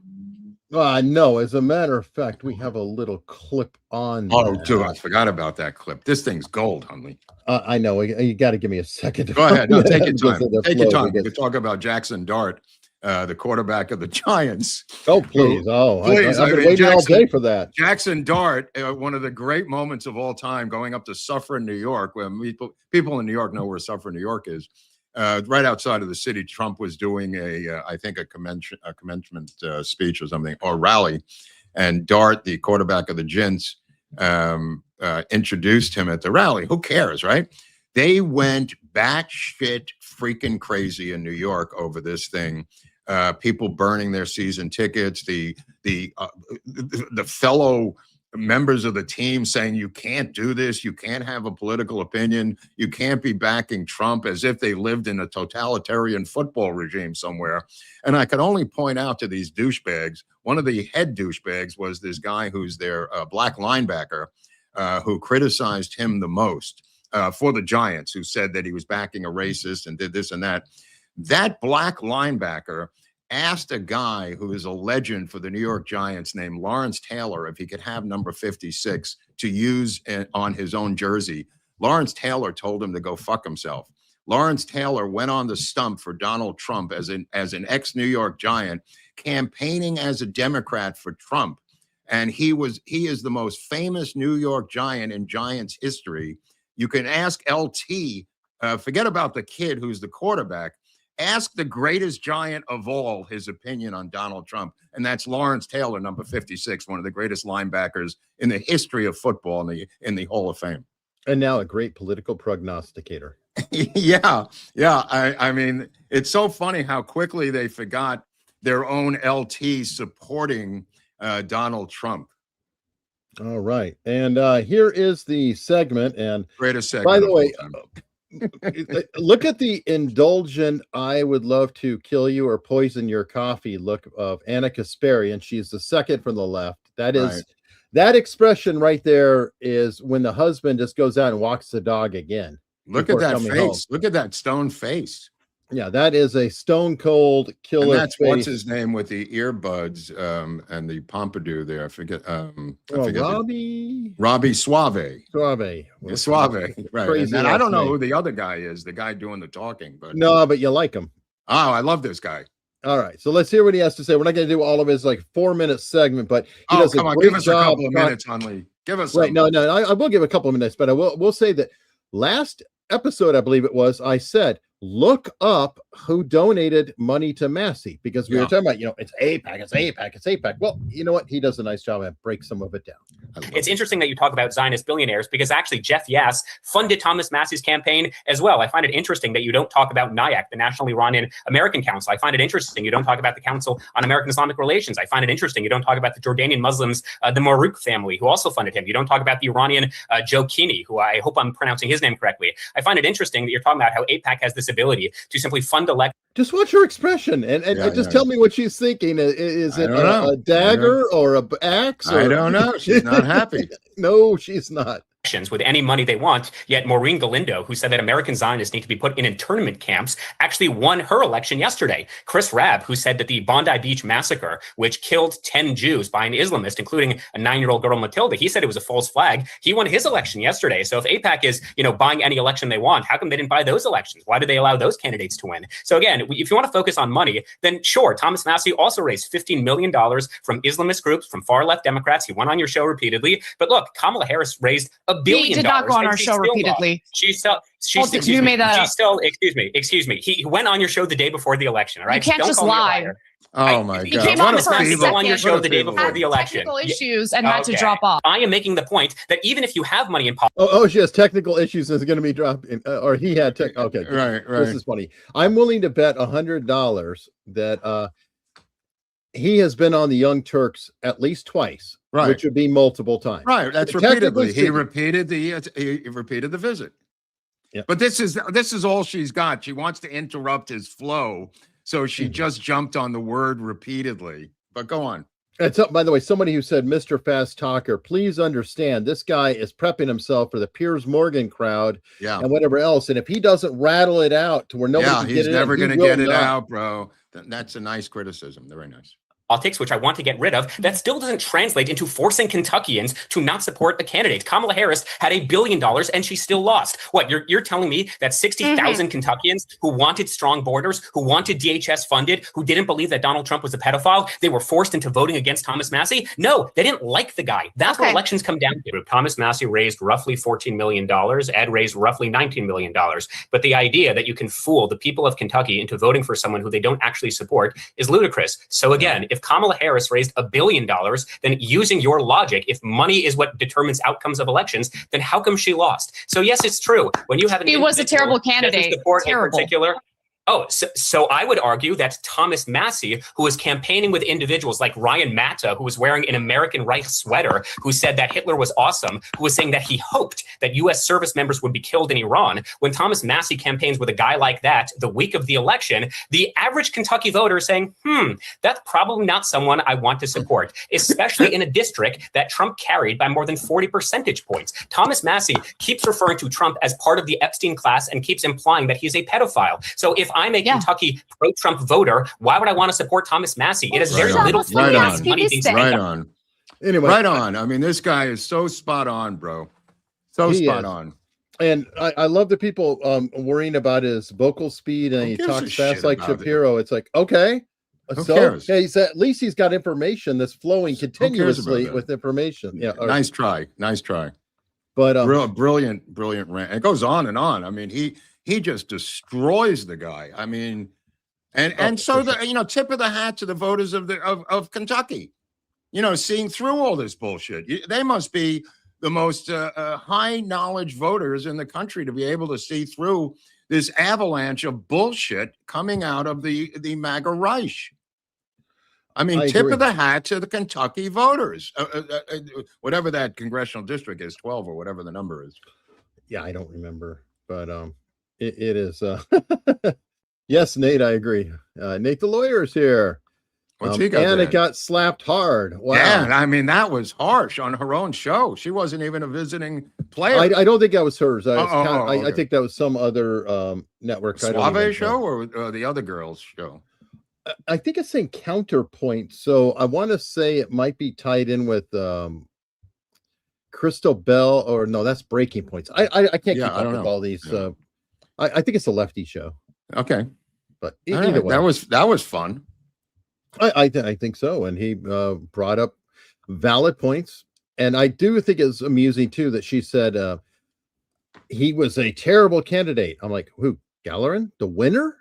No, as a matter of fact, we have a little clip on. Oh, dude, I forgot about that clip. This thing's gold, Hunley. I know. You got to give me a second. Go ahead. No, take your time. Take your time. Because... We could talk about Jackson Dart, the quarterback of the Giants. Oh, please. Please. I've been waiting all day for that. Jackson Dart, one of the great moments of all time, going up to Suffern, New York, where people in New York know where Suffern, New York is. Right outside of the city, Trump was doing I think a commencement speech or something, or rally. And Dart, the quarterback of the Gents, introduced him at the rally. Who cares, right? They went batshit freaking crazy in New York over this thing. People burning their season tickets. The fellow members of the team saying you can't do this, you can't have a political opinion, you can't be backing Trump, as if they lived in a totalitarian football regime somewhere. And I could only point out to these douchebags, one of the head douchebags was this guy who's their black linebacker, who criticized him the most for the Giants, who said that he was backing a racist and did this and that. That black linebacker asked a guy who is a legend for the New York Giants named Lawrence Taylor if he could have number 56 to use on his own jersey. Lawrence Taylor told him to go fuck himself. Lawrence Taylor went on the stump for Donald Trump as an ex-New York Giant, campaigning as a Democrat for Trump. And he is the most famous New York Giant in Giants history. You can ask LT, forget about the kid who's the quarterback. Ask the greatest Giant of all his opinion on Donald Trump. And that's Lawrence Taylor, number 56, one of the greatest linebackers in the history of football in the Hall of Fame. And now a great political prognosticator. Yeah. I mean, it's so funny how quickly they forgot their own LT supporting Donald Trump. All right. And here is the segment. And greatest segment. By the way, look at the indulgent, I would love to kill you or poison your coffee look of Anna Kasparian. She's the second from the left. That is right. That expression right there is when the husband just goes out and walks the dog again. Look at that face. Home. Look at that stone face. Yeah, that is a stone cold killer. And that's face. What's his name with the earbuds and the pompadour there. I forget. Robbie Suave. Suave. Right. And I don't know who the other guy is, the guy doing the talking, but no, but you like him. Oh, I love this guy. All right, so let's hear what he has to say. We're not going to do all of his 4-minute segment, but he does come on, give us a couple of minutes, Hunley. Give us right. No, I will give a couple of minutes, but I will say that last episode, I believe it was, I said, look up who donated money to Massey, because we were talking about, it's AIPAC. Well, you know what? He does a nice job and breaks some of it down. It's interesting that you talk about Zionist billionaires, because actually Jeff Yass funded Thomas Massey's campaign as well. I find it interesting that you don't talk about NIAC, the National Iranian American Council. I find it interesting you don't talk about the Council on American Islamic Relations. I find it interesting you don't talk about the Jordanian Muslims, the Marouk family, who also funded him. You don't talk about the Iranian Joe Keeney, who I hope I'm pronouncing his name correctly. I find it interesting that you're talking about how AIPAC has this ability to simply fund elections. Just watch her expression and just tell me what she's thinking. Is it a dagger or a axe? I don't know. She's not happy. No, she's not. With any money they want, yet Maureen Galindo, who said that American Zionists need to be put in internment camps, actually won her election yesterday. Chris Rabb, who said that the Bondi Beach massacre, which killed 10 Jews by an Islamist, including a 9-year-old girl, Matilda, he said it was a false flag. He won his election yesterday. So if AIPAC is, buying any election they want, how come they didn't buy those elections? Why did they allow those candidates to win? So again, if you want to focus on money, then sure, Thomas Massey also raised $15 million from Islamist groups, from far left Democrats. He went on your show repeatedly. But look, Kamala Harris raised $1 billion. He did not go on our show repeatedly. Excuse me. He went on your show the day before the election. All right. You can't just lie. Oh my God! He came on your show the day before the election. Technical issues and had to drop off. I am making the point that even if you have money in politics, she has technical issues. Is going to be dropping, or he had okay, right. This is funny. I'm willing to bet $100 that he has been on the Young Turks at least twice, right? Which would be multiple times, right? That's repeatedly. He repeated the visit. Yeah. But this is all she's got. She wants to interrupt his flow. So she just jumped on the word repeatedly, but go on. It's by the way, somebody who said, Mr. Fast Talker, please understand this guy is prepping himself for the Piers Morgan crowd and whatever else. And if he doesn't rattle it out to where nobody can get it, he's never going to get it out, bro. That's a nice criticism. Very nice. Politics, which I want to get rid of, that still doesn't translate into forcing Kentuckians to not support a candidate. Kamala Harris had $1 billion and she still lost. What, you're telling me that 60,000 Kentuckians who wanted strong borders, who wanted DHS funded, who didn't believe that Donald Trump was a pedophile, they were forced into voting against Thomas Massey? No, they didn't like the guy. That's what elections come down to. Thomas Massey raised roughly $14 million. Ed raised roughly $19 million. But the idea that you can fool the people of Kentucky into voting for someone who they don't actually support is ludicrous. So again, if Kamala Harris raised $1 billion, then using your logic, if money is what determines outcomes of elections, then how come she lost? So yes, it's true. When you have he was a terrible candidate. Support in particular. Oh, so I would argue that Thomas Massey, who was campaigning with individuals like Ryan Matta, who was wearing an American Reich sweater, who said that Hitler was awesome, who was saying that he hoped that U.S. service members would be killed in Iran. When Thomas Massey campaigns with a guy like that the week of the election, the average Kentucky voter is saying, that's probably not someone I want to support, especially in a district that Trump carried by more than 40 percentage points. Thomas Massey keeps referring to Trump as part of the Epstein class and keeps implying that he's a pedophile. So if I'm a Kentucky pro-Trump voter, why would I want to support Thomas Massey? It has very little to do with money being spent. Right on. Anyway, right on. I mean, this guy is so spot on, bro. So spot on. And I love the people worrying about his vocal speed, and he talks fast like Shapiro. It's like, okay, Who So cares? yeah, at least he's got information that's flowing cares about continuously that? with information. Yeah. Nice try. Nice try. But brilliant rant. It goes on and on. I mean, he just destroys the guy. I mean, and so the tip of the hat to the voters of Kentucky. Seeing through all this bullshit. They must be the most high knowledge voters in the country to be able to see through this avalanche of bullshit coming out of the MAGA Reich. I mean, tip of the hat to the Kentucky voters, whatever that congressional district is, 12 or whatever the number is. Yeah, I don't remember, but it is. Yes, Nate, I agree. Nate, the lawyer, is here. What's he got? And it got slapped hard. Wow. Yeah, I mean, that was harsh on her own show. She wasn't even a visiting player. I don't think that was hers. I okay. think that was some other network. Suave show or the other girl's show? I think it's saying Counterpoint. So I want to say it might be tied in with Crystal Bell, or no, that's Breaking Points. I can't keep up with all these. Yeah. I think it's a lefty show. Okay. But either way. That was fun. I think so. And he brought up valid points. And I do think it's amusing, too, that she said he was a terrible candidate. I'm like, who? Gallerin? The winner?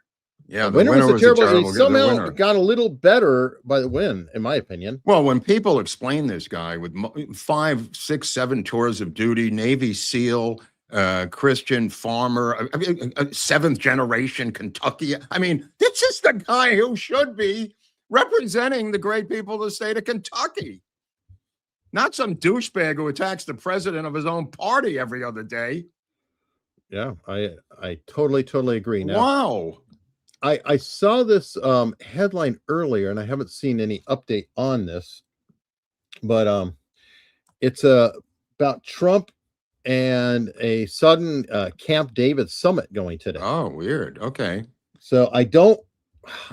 Yeah, the winner was a terrible. He somehow got a little better by the win, in my opinion. Well, when people explain this guy with 5, 6, 7 tours of duty, Navy SEAL, Christian farmer, seventh generation Kentucky. I mean, this is the guy who should be representing the great people of the state of Kentucky. Not some douchebag who attacks the president of his own party every other day. Yeah, I totally agree. Now, wow. I saw this headline earlier, and I haven't seen any update on this, but it's about Trump and a sudden Camp David summit going today. Oh, weird. Okay. So I don't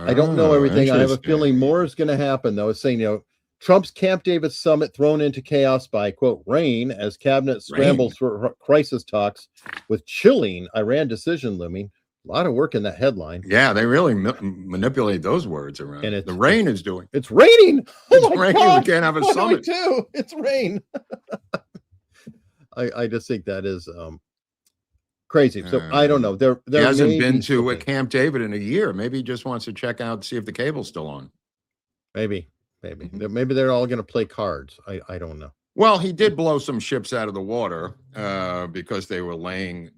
know everything. I have a feeling more is going to happen, though. It's saying, Trump's Camp David summit thrown into chaos by, quote, rain as cabinet scrambles for crisis talks with chilling Iran decision looming. A lot of work in that headline. Yeah, they really manipulate those words around. And the rain is doing. It's raining. It's raining. God. We can't have a summit. Too. It's rain. I just think that is crazy. So I don't know. There he hasn't been to a Camp David in a year. Maybe he just wants to check out, see if the cable's still on. Maybe they're all going to play cards. I don't know. Well, he did blow some ships out of the water because they were laying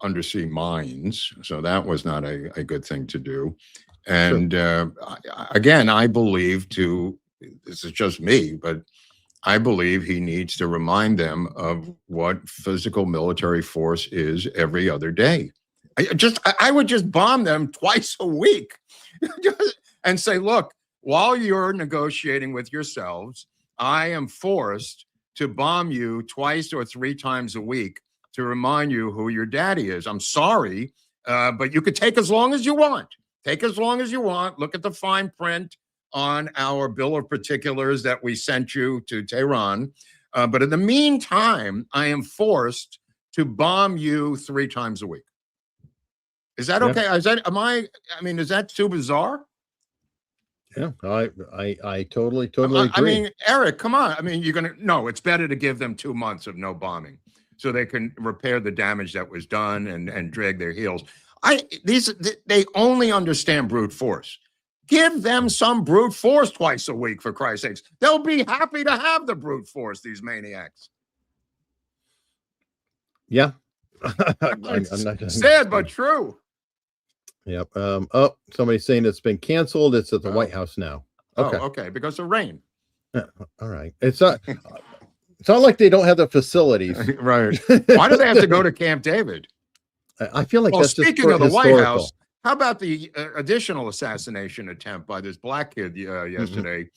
undersea mines. So that was not a good thing to do. And again, I believe this is just me, but I believe he needs to remind them of what physical military force is every other day. I would just bomb them twice a week and say, look, while you're negotiating with yourselves, I am forced to bomb you 2 or 3 times a week to remind you who your daddy is. I'm sorry, but you could take as long as you want. Take as long as you want. Look at the fine print on our bill of particulars that we sent you to Tehran. But in the meantime, I am forced to bomb you 3 times a week. Is that okay? Is that too bizarre? Yeah, I totally agree. I mean, Eric, come on. I mean, it's better to give them 2 months of no bombing so they can repair the damage that was done and drag their heels. They only understand brute force. Give them some brute force twice a week, for Christ's sakes. They'll be happy to have the brute force, these maniacs. Yeah. I'm not sad, but true. Yep. Somebody's saying it's been canceled. It's at the White House now. Okay. Oh, okay. Because of rain. Yeah, all right. It's not like they don't have the facilities. Right. Why do they have to go to Camp David? I feel like that's speaking just of the historical. White House, how about the additional assassination attempt by this black kid yesterday,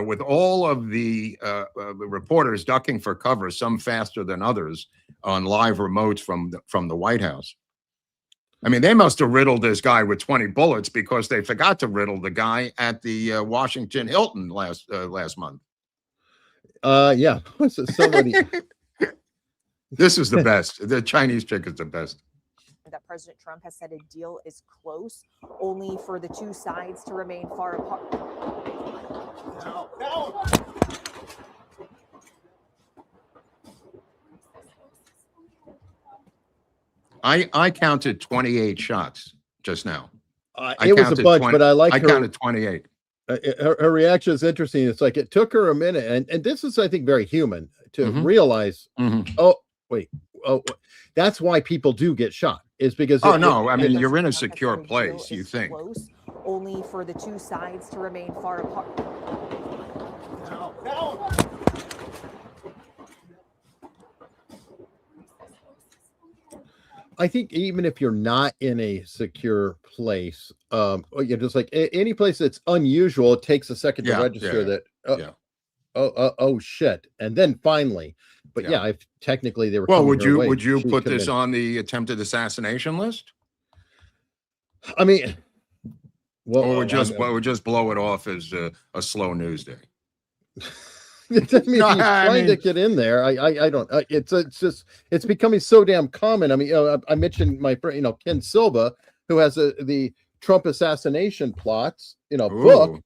with all of the reporters ducking for cover, some faster than others, on live remotes from the White House? I mean, they must have riddled this guy with 20 bullets because they forgot to riddle the guy at the Washington Hilton last month. Yeah. Somebody. This is the best. The Chinese chick is the best. that President Trump has said a deal is close, only for the two sides to remain far apart. I counted 28 shots just now. It was a bunch, but I like I her. counted 28. Her reaction is interesting. It's like it took her a minute, and this is, I think, very human to realize. Oh, wait. Oh, that's why people do get shot. Is because I mean, you're in a secure place. You think close, only for the two sides to remain far apart. I think even if you're not in a secure place, just like any place that's unusual, it takes a second to register that. Oh shit! And then finally, but if technically they were. Well, would you put this on the attempted assassination list? I mean, well, or would just blow it off as a slow news day. He's trying to get in there. I don't. It's becoming so damn common. I mean, I mentioned my friend, Ken Silva, who has the Trump assassination plots, book,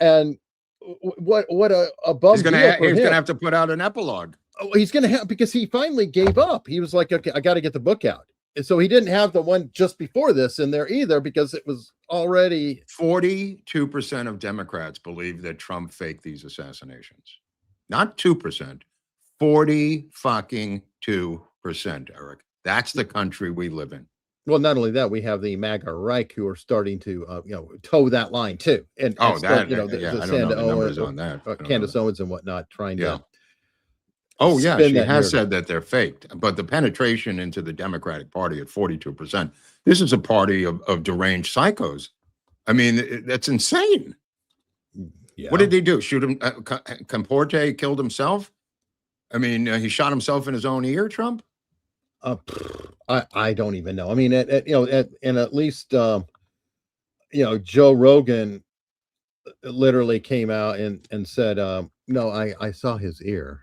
and what a bum. He's gonna have to put out an epilogue. Oh, he's gonna have, because he finally gave up. He was like, okay, I got to get the book out. And so he didn't have the one just before this in there either, because it was already 42% of Democrats believe that Trump faked these assassinations. Not 2%, 2%, Eric. That's the country we live in. Well, not only that, we have the MAGA Reich who are starting to, toe that line too. And I don't know the numbers on that. Candace Owens and whatnot trying to. Oh yeah, she has said that they're faked, but the penetration into the Democratic Party at 42%. This is a party of deranged psychos. I mean, that's insane. Yeah. What did he do? Shoot him? Comporte killed himself? I mean, he shot himself in his own ear, Trump? I don't even know. I mean, at least, Joe Rogan literally came out and said, no, I saw his ear.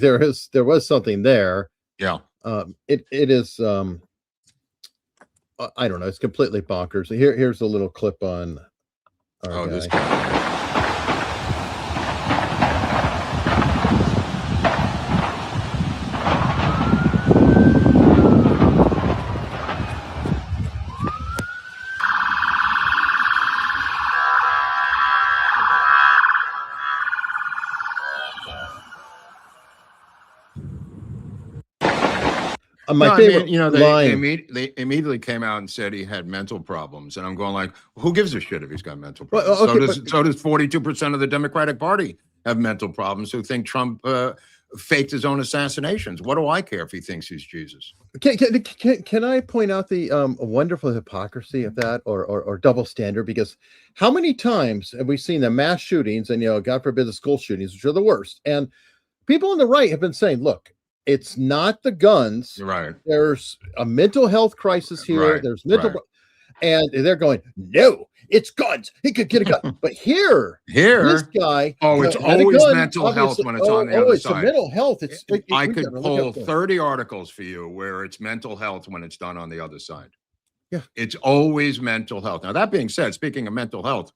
There was something there. Yeah. It is, I don't know. It's completely bonkers. Here's a little clip on our guy. This guy. My favorite line. They immediately came out and said he had mental problems, and I'm going like, who gives a shit if he's got mental problems? So does 42% of the Democratic Party have mental problems who think Trump faked his own assassinations? What do I care if he thinks he's Jesus? Can I point out the wonderful hypocrisy of that, or double standard? Because how many times have we seen the mass shootings and God forbid the school shootings, which are the worst, and people on the right have been saying, look, it's not the guns. Right. There's a mental health crisis here. Right. There's mental, and they're going, no, it's guns. He could get a gun. But here, this guy. Oh, it's always mental health when it's on the other side. It's mental health. I could pull 30 articles for you where it's mental health when it's done on the other side. Yeah. It's always mental health. Now, that being said, speaking of mental health,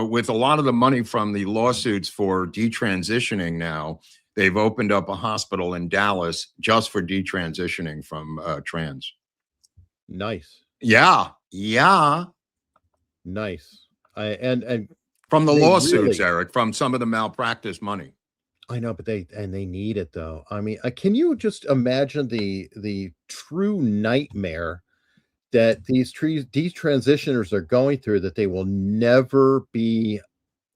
with a lot of the money from the lawsuits for detransitioning now, they've opened up a hospital in Dallas just for detransitioning from trans. Nice. Yeah. Nice. And from the lawsuits, Eric, from some of the malpractice money. I know, but they need it though. I mean, can you just imagine the true nightmare that these detransitioners are going through, that they will never be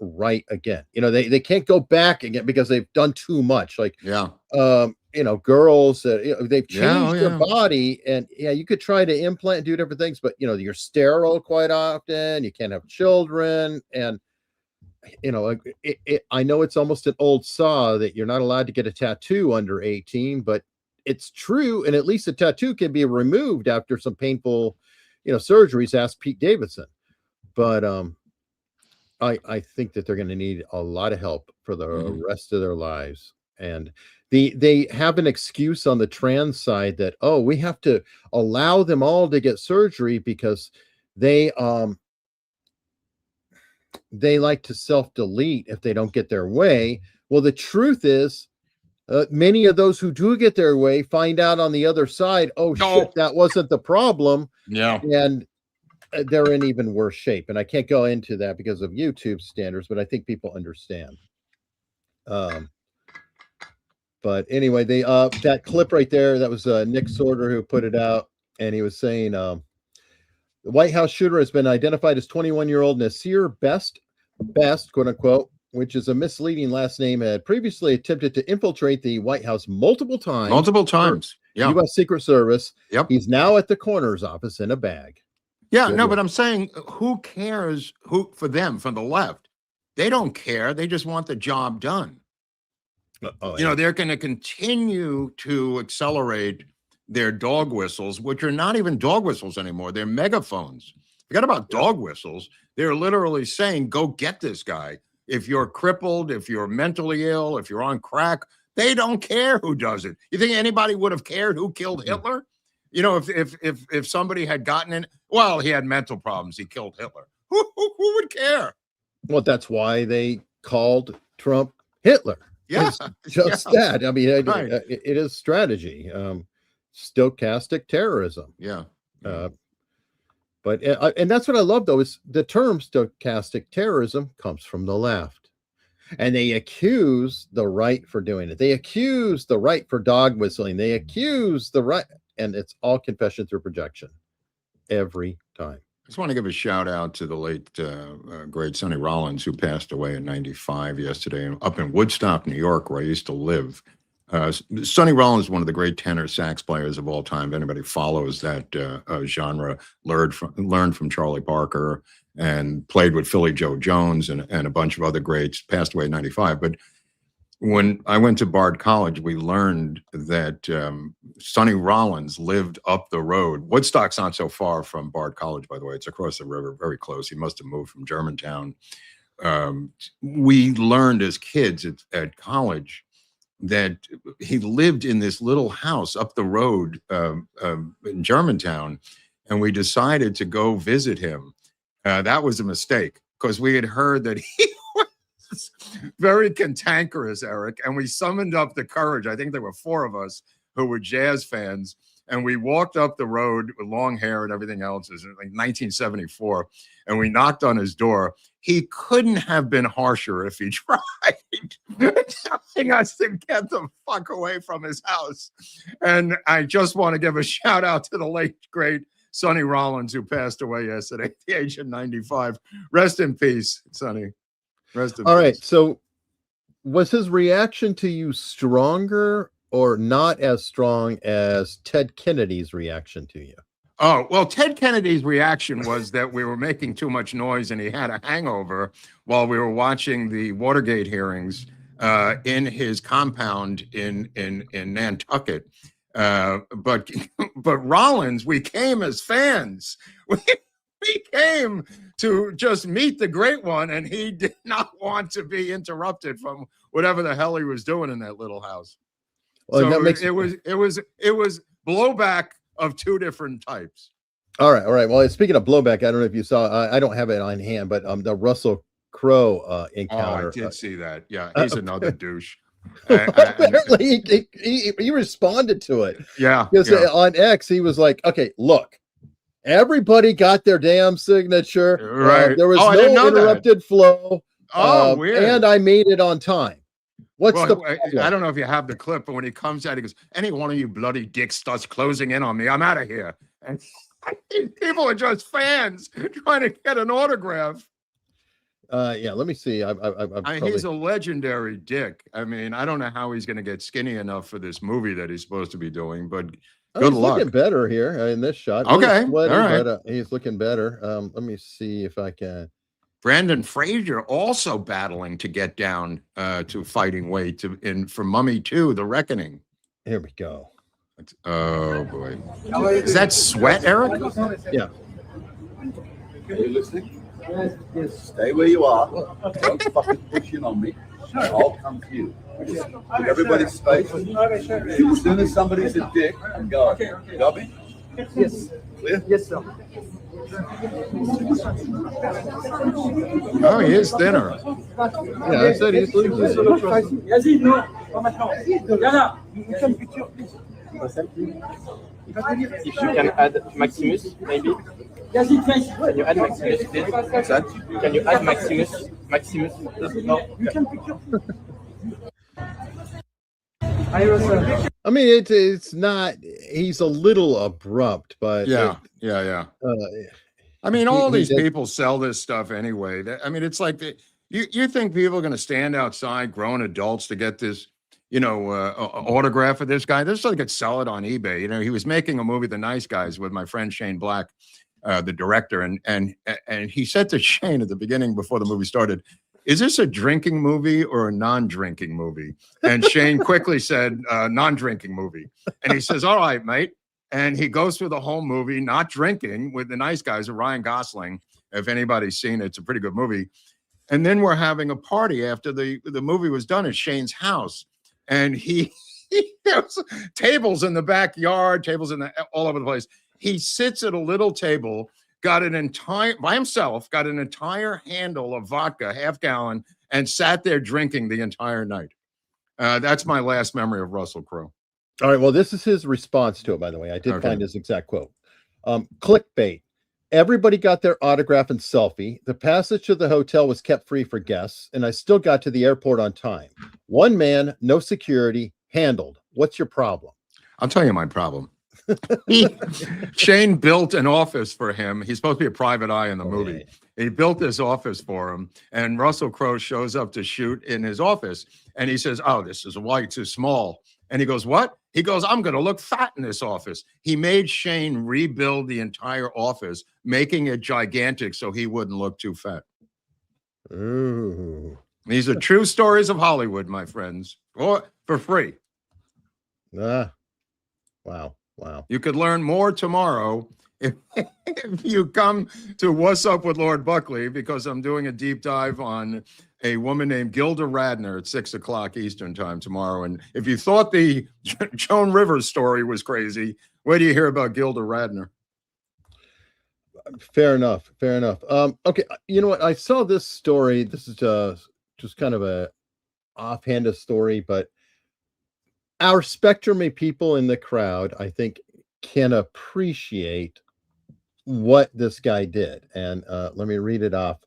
right again? They can't go back again because they've done too much. Like, girls that they've changed their body, and you could try to implant and do different things, but you're sterile quite often. You can't have children, and I know it's almost an old saw that you're not allowed to get a tattoo under 18, but it's true. And at least a tattoo can be removed after some painful surgeries. Ask Pete Davidson. But I think that they're going to need a lot of help for the rest of their lives. And they have an excuse on the trans side that, oh, we have to allow them all to get surgery because they like to self-delete if they don't get their way. Well, the truth is, many of those who do get their way find out on the other side, oh, shit, that wasn't the problem. Yeah. And they're in even worse shape. And I can't go into that because of YouTube standards, but I think people understand. But anyway, they that clip right there, that was Nick Sorter who put it out, and he was saying the White House shooter has been identified as 21-year-old Nasire Best, quote unquote, which is a misleading last name, had previously attempted to infiltrate the White House multiple times. Yeah. U.S. Secret Service. Yep. He's now at the coroner's office in a bag. Yeah, Good no, one. but I'm saying, who cares? Who, for them, from the left, they don't care. They just want the job done. You know, they're going to continue to accelerate their dog whistles, which are not even dog whistles anymore. They're megaphones. Forget about dog whistles. They're literally saying, go get this guy. If you're crippled, if you're mentally ill, if you're on crack, they don't care who does it. You think anybody would have cared who killed Hitler? You know, if somebody had gotten in, well, he had mental problems, he killed Hitler. Who would care? Well, that's why they called Trump Hitler. Yeah, It's just that. I mean, it is strategy, stochastic terrorism. Yeah. But and that's what I love, though, is the term stochastic terrorism comes from the left, and they accuse the right for doing it. They accuse the right for dog whistling. They accuse the right, and it's all confession through projection every time. I just want to give a shout out to the late, great Sonny Rollins, who passed away at 95 yesterday up in Woodstock, New York, where I used to live. Sonny Rollins is one of the great tenor sax players of all time. If anybody follows that genre, learned from Charlie Parker and played with Philly Joe Jones and a bunch of other greats, passed away at 95. But when I went to Bard College, we learned that Sonny Rollins lived up the road. Woodstock's not so far from Bard College, by the way. It's across the river, very close. He must have moved from Germantown. We learned as kids at college that he lived in this little house up the road in Germantown, and we decided to go visit him. That was a mistake, because we had heard that he was very cantankerous, Eric, and we summoned up the courage. I think there were 4 of us who were jazz fans, and we walked up the road with long hair and everything else. It was like 1974, and we knocked on his door. He couldn't have been harsher if he tried, telling us to get the fuck away from his house. And I just want to give a shout out to the late, great Sonny Rollins, who passed away yesterday at the age of 95. Rest in peace, Sonny. Rest in peace. All right. So was his reaction to you stronger or not as strong as Ted Kennedy's reaction to you? Oh, well, Ted Kennedy's reaction was that we were making too much noise and he had a hangover while we were watching the Watergate hearings in his compound in Nantucket. But Rollins, we came as fans. We came to just meet the great one, and he did not want to be interrupted from whatever the hell he was doing in that little house. Well, so it was blowback of 2 different types. All right. Well, speaking of blowback, I don't know if you saw, I don't have it on hand, but the Russell Crowe encounter. Oh, I did see that. Yeah, he's another douche. Apparently, he responded to it. Yeah. Because on X, he was like, okay, look, everybody got their damn signature. Right. There was no interrupted flow. Weird. And I made it on time. What's the problem? I don't know if you have the clip, but when he comes out, he goes, any one of you bloody dicks starts closing in on me, I'm out of here. And people are just fans trying to get an autograph. Yeah, let me see. He's a legendary dick. I mean, I don't know how he's going to get skinny enough for this movie that he's supposed to be doing, but good luck. He's looking better here in this shot. Okay, sweaty, all right. But, he's looking better. Let me see if I can. Brandon Fraser also battling to get down to fighting weight for Mummy 2, The Reckoning. Here we go. Oh, boy. Is that sweat, Eric? Yeah. Are you listening? Stay where you are. Don't fucking push in on me. I'll come to you. Just give everybody space. As soon as somebody's a dick, I'm going. Got me? Yes. Clear? Yes, sir. Oh, he is thinner. Yeah, I said he's losing. Yazid, no. Yana, you can picture. If you can add Maximus, maybe. Yazid, thanks. Can you add Maximus, please? What's that? Can you add Maximus? Maximus, please? No. You can picture. I mean, it's not. He's a little abrupt, but Yeah. I mean, all these people sell this stuff anyway. I mean, it's like you think people are going to stand outside, grown adults, to get this, autograph of this guy? This is like could sell it on eBay. You know, he was making a movie, The Nice Guys, with my friend Shane Black, the director, and he said to Shane at the beginning before the movie started, "Is this a drinking movie or a non-drinking movie?" And Shane quickly said, "Non-drinking movie." And he says, "All right, mate." And he goes through the whole movie, not drinking, with The Nice Guys, with Ryan Gosling. If anybody's seen it, it's a pretty good movie. And then we're having a party after the movie was done at Shane's house. And he has tables in the backyard, tables all over the place. He sits at a little table, got an entire handle of vodka, half gallon, and sat there drinking the entire night. That's my last memory of Russell Crowe. All right. Well, this is his response to it, by the way. I did find his exact quote. Clickbait. Everybody got their autograph and selfie. The passage to the hotel was kept free for guests, and I still got to the airport on time. One man, no security, handled. What's your problem? I'll tell you my problem. Shane built an office for him. He's supposed to be a private eye in the movie. He built this office for him, and Russell Crowe shows up to shoot in his office, and he says, "Oh, this is way too small." And he goes, "What?" He goes, "I'm going to look fat in this office." He made Shane rebuild the entire office, making it gigantic so he wouldn't look too fat. Ooh. These are true stories of Hollywood, my friends, or for free. Wow. You could learn more tomorrow if you come to What's Up with Lord Buckley, because I'm doing a deep dive on a woman named Gilda Radner at 6:00 Eastern time tomorrow. And if you thought the Joan Rivers story was crazy, where do you hear about Gilda Radner? Fair enough. Okay. You know what? I saw this story. This is just kind of a offhanded story, but our spectrum of people in the crowd, I think, can appreciate what this guy did. And let me read it off.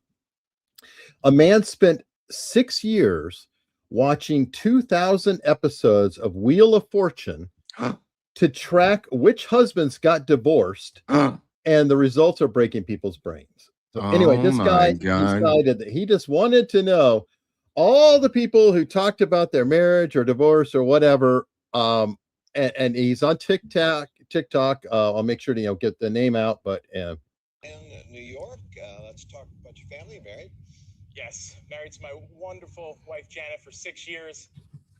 A man spent 6 years watching 2,000 episodes of Wheel of Fortune to track which husbands got divorced, and the results are breaking people's brains. So anyway, this guy decided that he just wanted to know all the people who talked about their marriage or divorce or whatever. And he's on TikTok. I'll make sure to get the name out. But in New York, let's talk about your family. Married? Yes, married to my wonderful wife Janet for 6 years.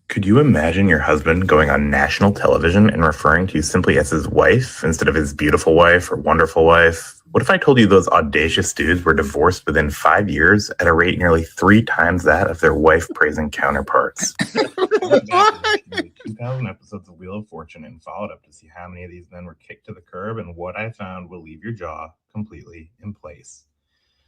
Could you imagine your husband going on national television and referring to you simply as his wife instead of his beautiful wife or wonderful wife? What if I told you those audacious dudes were divorced within 5 years at a rate nearly 3 times that of their wife-praising counterparts? 2,000 episodes of Wheel of Fortune and followed up to see how many of these men were kicked to the curb, and what I found will leave your jaw completely in place.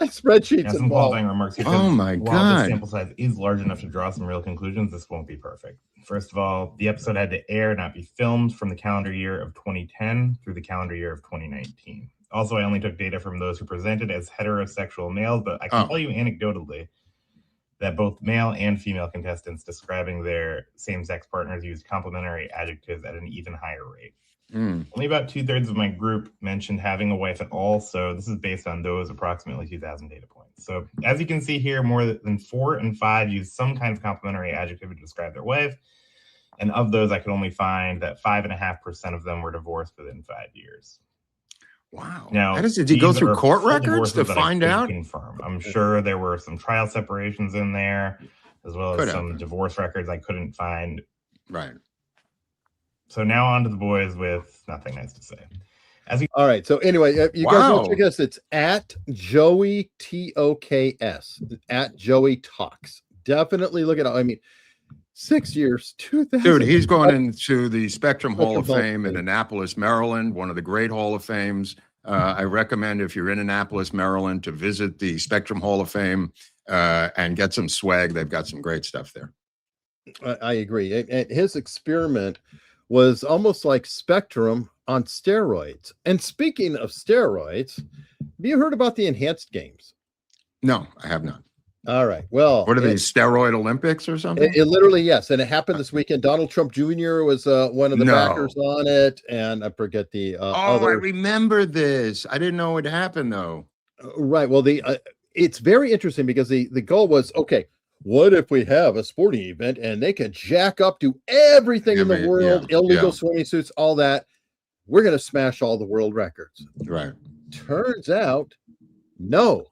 Spreadsheets. Now, some qualifying remarks. Oh my While God. the sample size is large enough to draw some real conclusions, this won't be perfect. First of all, the episode had to air, not be filmed, from the calendar year of 2010 through the calendar year of 2019. Also, I only took data from those who presented as heterosexual males, but I can tell you anecdotally that both male and female contestants describing their same-sex partners used complimentary adjectives at an even higher rate. Only about 2/3 of my group mentioned having a wife at all, so this is based on those approximately 2,000 data points. So as you can see here, more than 4 in 5 used some kind of complimentary adjective to describe their wife, and of those I could only find that 5.5% of them were divorced within 5 years. Wow. Now, did he go these through are court full records to divorces that I find couldn't out? Confirm. I'm sure there were some trial separations in there, as well as some divorce records I couldn't find. Right. So now on to the boys with nothing nice to say. All right. So anyway, you guys want Wow. to check us? It's at Joey TOKS, at Joey Talks. Definitely look at it. I mean, 6 years, 2000. Dude, he's going into the Spectrum Hall of Spectrum Hall of Fame in Annapolis, Maryland, one of the great Hall of Fames. I recommend if you're in Annapolis, Maryland, to visit the Spectrum Hall of Fame and get some swag. They've got some great stuff there. I agree. And his experiment was almost like Spectrum on steroids. And speaking of steroids, have you heard about the enhanced games? No, I have not. All right. Well, What are these, steroid Olympics or something? It literally, yes. And it happened this weekend. Donald Trump Jr. was one of the No. backers on it. And I forget the Oh, I other. remember this. I didn't know it happened though. Right. Well, it's very interesting because the goal was, okay, what if we have a sporting event and they can jack up to everything in the world, illegal swimming suits, all that? We're going to smash all the world records. Right. Turns out, no.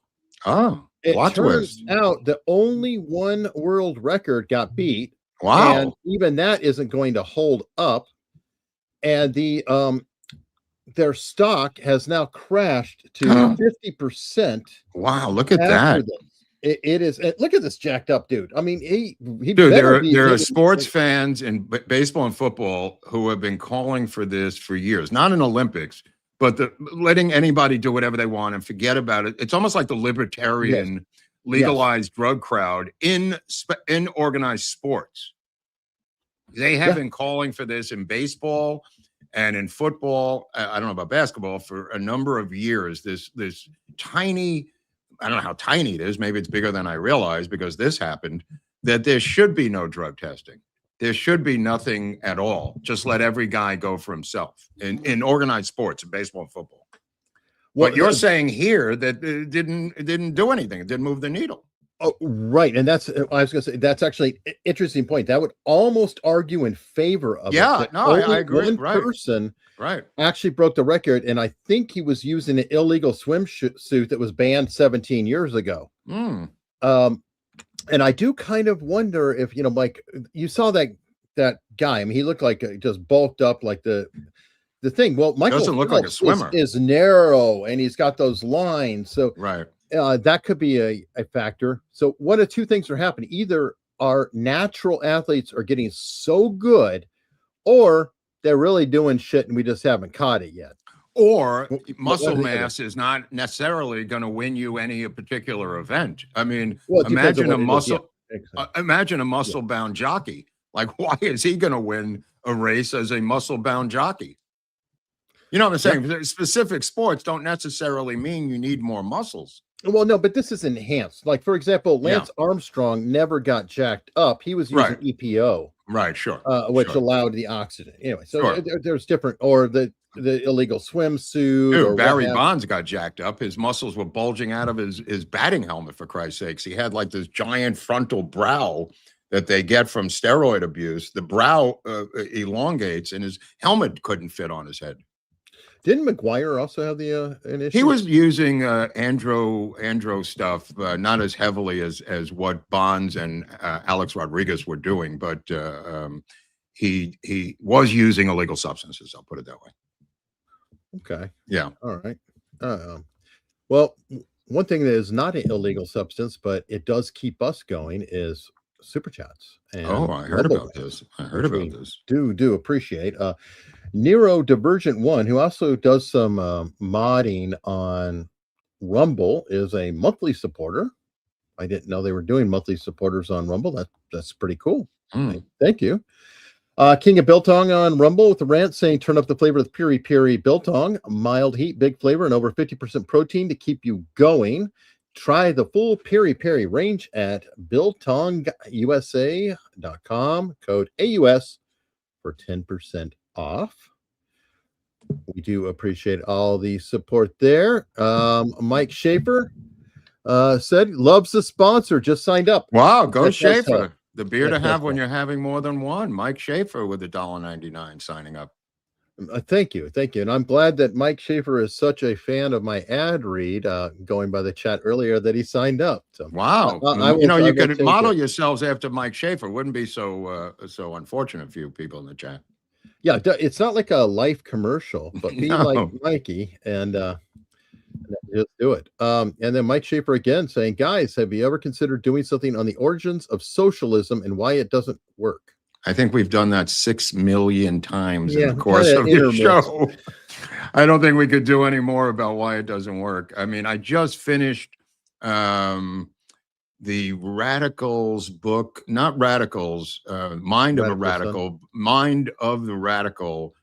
Oh, It plot turns twist. out that only one world record got beat. Wow. And even that isn't going to hold up. And their stock has now crashed to 50%. Wow, look at that. It is. Look at this jacked up dude. I mean, he Dude, better there be are hitting- sports fans in baseball and football who have been calling for this for years, not in Olympics, but letting anybody do whatever they want and forget about it. It's almost like the libertarian legalized drug crowd in organized sports. They have been calling for this in baseball and in football. I don't know about basketball for a number of years. This tiny, I don't know how tiny it is. Maybe it's bigger than I realized because this happened, that there should be no drug testing. There should be nothing at all. Just let every guy go for himself in organized sports, in baseball and football. Well, But you're saying here that it didn't do anything. It didn't move the needle. Oh, right. And that's, I was going to say, that's actually an interesting point. That would almost argue in favor of it. That I only agree. One Right. person Right. actually broke the record. And I think he was using an illegal swimsuit that was banned 17 years ago. Mm. And I do kind of wonder if, like you saw that guy, I mean, he looked like just bulked up like the thing. Well, Michael Doesn't look like a Phelps swimmer. is narrow and he's got those lines. So right. That could be a factor. So one of two things are happening. Either our natural athletes are getting so good, or they're really doing shit and we just haven't caught it yet. Or muscle what- mass is not necessarily going to win you any particular event. I mean, Well, it depends on imagine a what it is. muscle, Yeah, exactly. imagine a muscle-bound jockey. Like, why is he going to win a race as a muscle-bound jockey? You know what I'm saying? Specific sports don't necessarily mean you need more muscles. Well, no, but this is enhanced. Like, for example, Lance Armstrong never got jacked up. He was using EPO. Right, sure. Which sure. allowed the oxygen. Anyway, so Sure. there's different, or the illegal swimsuit. Dude, or Barry what have- Bonds got jacked up. His muscles were bulging out of his batting helmet, for Christ's sakes. He had like this giant frontal brow that they get from steroid abuse. The brow elongates and his helmet couldn't fit on his head. Didn't McGuire also have an issue? He was using andro stuff, not as heavily as what Bonds and Alex Rodriguez were doing, but he was using illegal substances. I'll put it that way. Okay. Yeah. All right. Well, one thing that is not an illegal substance, but it does keep us going, is super chats. And I heard Rumble about chats, this. I heard which about we this. Do appreciate. Nero Divergent One, who also does some modding on Rumble, is a monthly supporter. I didn't know they were doing monthly supporters on Rumble. That's pretty cool. Thank you. King of Biltong on Rumble with the rant saying, turn up the flavor of the Piri Piri Biltong. Mild heat, big flavor, and over 50% protein to keep you going. Try the full Piri Piri range at biltongusa.com. Code AUS for 10% off. We do appreciate all the support there. Mike Schaefer said, loves the sponsor, just signed up. Wow, go That does help. Schaefer. The beer to That does have when help. you're having more than one. Mike Schaefer with $1.99 signing up. Thank you. And I'm glad that Mike Schaefer is such a fan of my ad read, going by the chat earlier, that he signed up. So Wow. I You know, will you could take model it. yourselves after Mike Schaefer. Wouldn't be so unfortunate for you people in the chat. Yeah, it's not like a life commercial, but be like No. Mikey and just do it. And then Mike Schaefer again saying, guys, have you ever considered doing something on the origins of socialism and why it doesn't work? I think we've done that 6 million times in Yeah, the course kinda of the intermixed. show. I don't think we could do any more about why it doesn't work. I mean, I just finished the Radicals book, not Radicals, Mind of a Radical, Mind of the Radical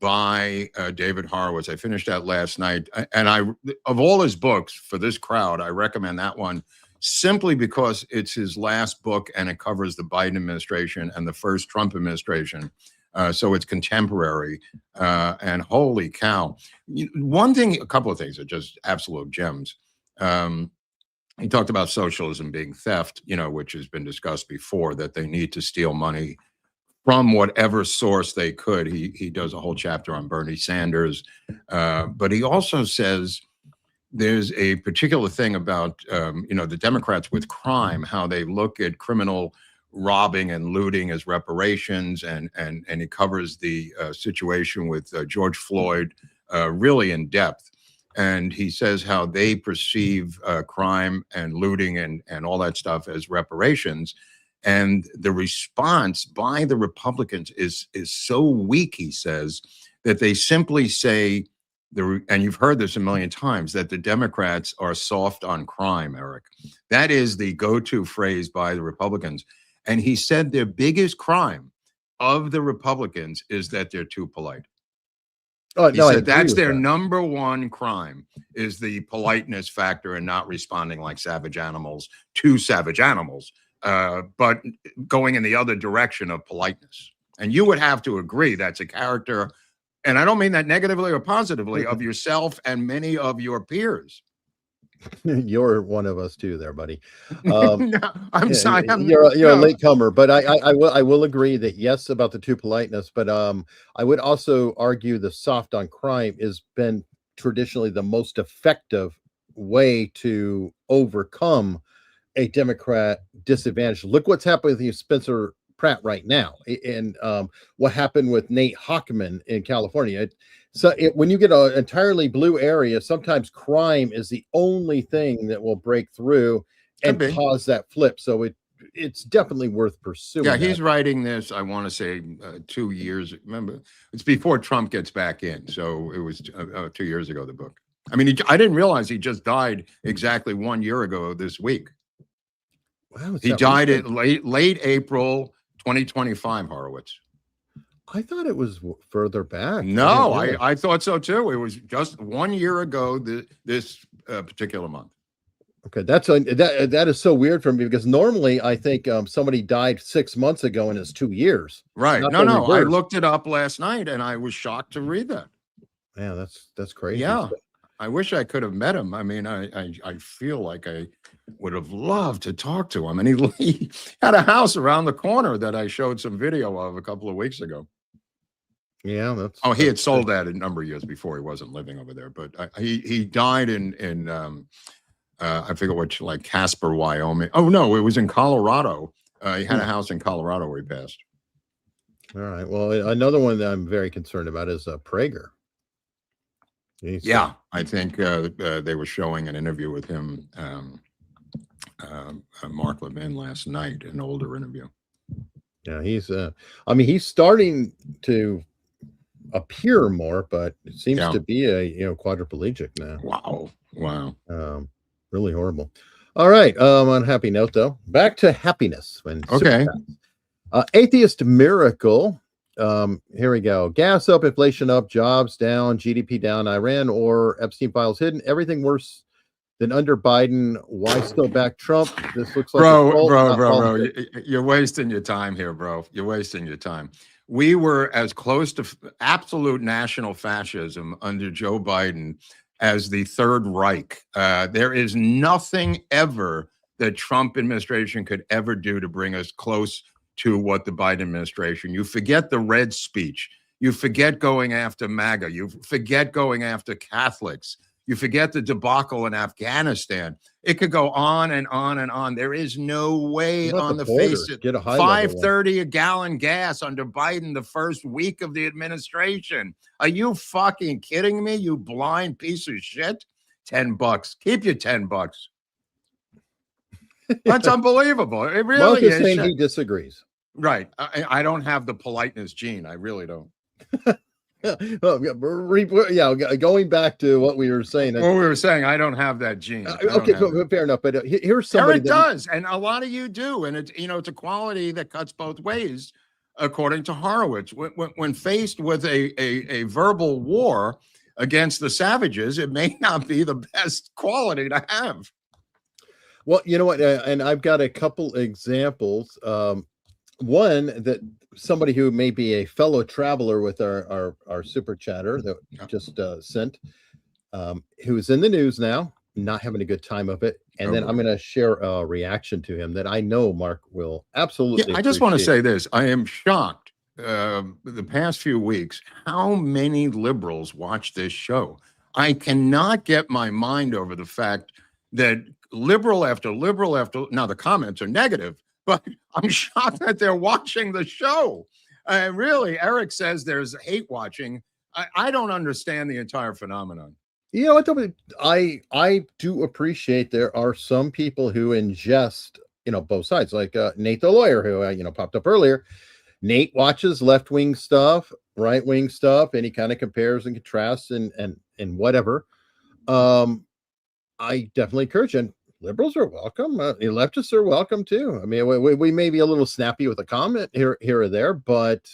by David Horowitz. I finished that last night. And of all his books for this crowd, I recommend that one simply because it's his last book and it covers the Biden administration and the first Trump administration. So it's contemporary. And holy cow. A couple of things are just absolute gems. He talked about socialism being theft, which has been discussed before, that they need to steal money from whatever source they could. He does a whole chapter on Bernie Sanders. But he also says there's a particular thing about, the Democrats with crime, how they look at criminal robbing and looting as reparations. And he covers the situation with George Floyd really in depth. And he says how they perceive crime and looting and all that stuff as reparations. And the response by the Republicans is so weak, he says, that they simply say, and you've heard this a million times, that the Democrats are soft on crime, Eric. That is the go-to phrase by the Republicans. And he said their biggest crime of the Republicans is that they're too polite. Oh, He no, I said agree that's with their that. number one crime is the politeness factor and not responding like savage animals to savage animals, but going in the other direction of politeness. And you would have to agree that's a character, and I don't mean that negatively or positively, of yourself and many of your peers. You're one of us too, there, buddy. No, I'm sorry. You're a no. latecomer, but I will agree that yes about the too politeness, but I would also argue the soft on crime has been traditionally the most effective way to overcome a Democrat disadvantage. Look what's happening with Spencer Pratt right now, and what happened with Nate Hockman in California. When you get an entirely blue area, sometimes crime is the only thing that will break through and cause that flip. So it's definitely worth pursuing. Yeah, he's writing this, I want to say 2 years. Remember, it's before Trump gets back in. So it was 2 years ago, the book. I mean, I didn't realize he just died exactly 1 year ago this week. Wow, he died in late April 2025, Horowitz. I thought it was further back. No, I thought so too. It was just 1 year ago this particular month. Okay, that is so weird for me because normally I think somebody died 6 months ago and it's 2 years. Right. Not No, the I reverse. looked it up last night and I was shocked to read that. Yeah, that's crazy. Yeah. I wish I could have met him. I mean, I feel like I would have loved to talk to him. And he had a house around the corner that I showed some video of a couple of weeks ago. Yeah, he had sold that a number of years before. He wasn't living over there, but he died in I forget what, like Casper, Wyoming. Oh no, it was in Colorado. He had a house in Colorado where he passed. All right. Well, another one that I'm very concerned about is Prager. Yeah, I think they were showing an interview with him, Mark Levin, last night, an older interview. Yeah, he's starting to appear more, but it seems to be a quadriplegic now. Wow. Really horrible. All right. On a happy note, though, back to happiness. Okay. Atheist miracle. Here we go. Gas up, inflation up, jobs down, GDP down, Iran or Epstein files hidden. Everything worse than under Biden. Why still back Trump? This looks like bro. You're wasting your time here, bro. You're wasting your time. We were as close to absolute national fascism under Joe Biden as the Third Reich. There is nothing ever that Trump administration could ever do to bring us close to what the Biden administration. You forget the red speech. You forget going after MAGA. You forget going after Catholics. You forget the debacle in Afghanistan. It could go on and on and on. There is no way What about on the the face border? of Get a high level one. $5.30 a gallon gas under Biden the first week of the administration. Are you fucking kidding me? You blind piece of shit. $10. Keep your $10. That's unbelievable. It really Mark is is. saying he disagrees. Right. I don't have the politeness gene. I really don't. Well, yeah, going back to what we were saying. What we were saying, I don't have that gene. I don't Okay, have it. fair enough. But here's somebody Eric does, and a lot of you do, and it's it's a quality that cuts both ways, according to Horowitz. When faced with a verbal war against the savages, it may not be the best quality to have. Well, you know what? And I've got a couple examples. One that somebody who may be a fellow traveler with our super chatter that just sent, who's in the news now, not having a good time of it. And then I'm going to share a reaction to him that I know Mark will absolutely. Yeah, I just want to say this. I am shocked the past few weeks how many liberals watch this show. I cannot get my mind over the fact that liberal after liberal after, now the comments are negative, but I'm shocked that they're watching the show. Really, Eric says there's hate watching. I don't understand the entire phenomenon. You know what? I do appreciate there are some people who ingest, both sides, like Nate the lawyer, who popped up earlier. Nate watches left-wing stuff, right-wing stuff, and he kind of compares and contrasts and whatever. I definitely encourage, and liberals are welcome. Leftists are welcome too. I mean, we may be a little snappy with a comment here or there, but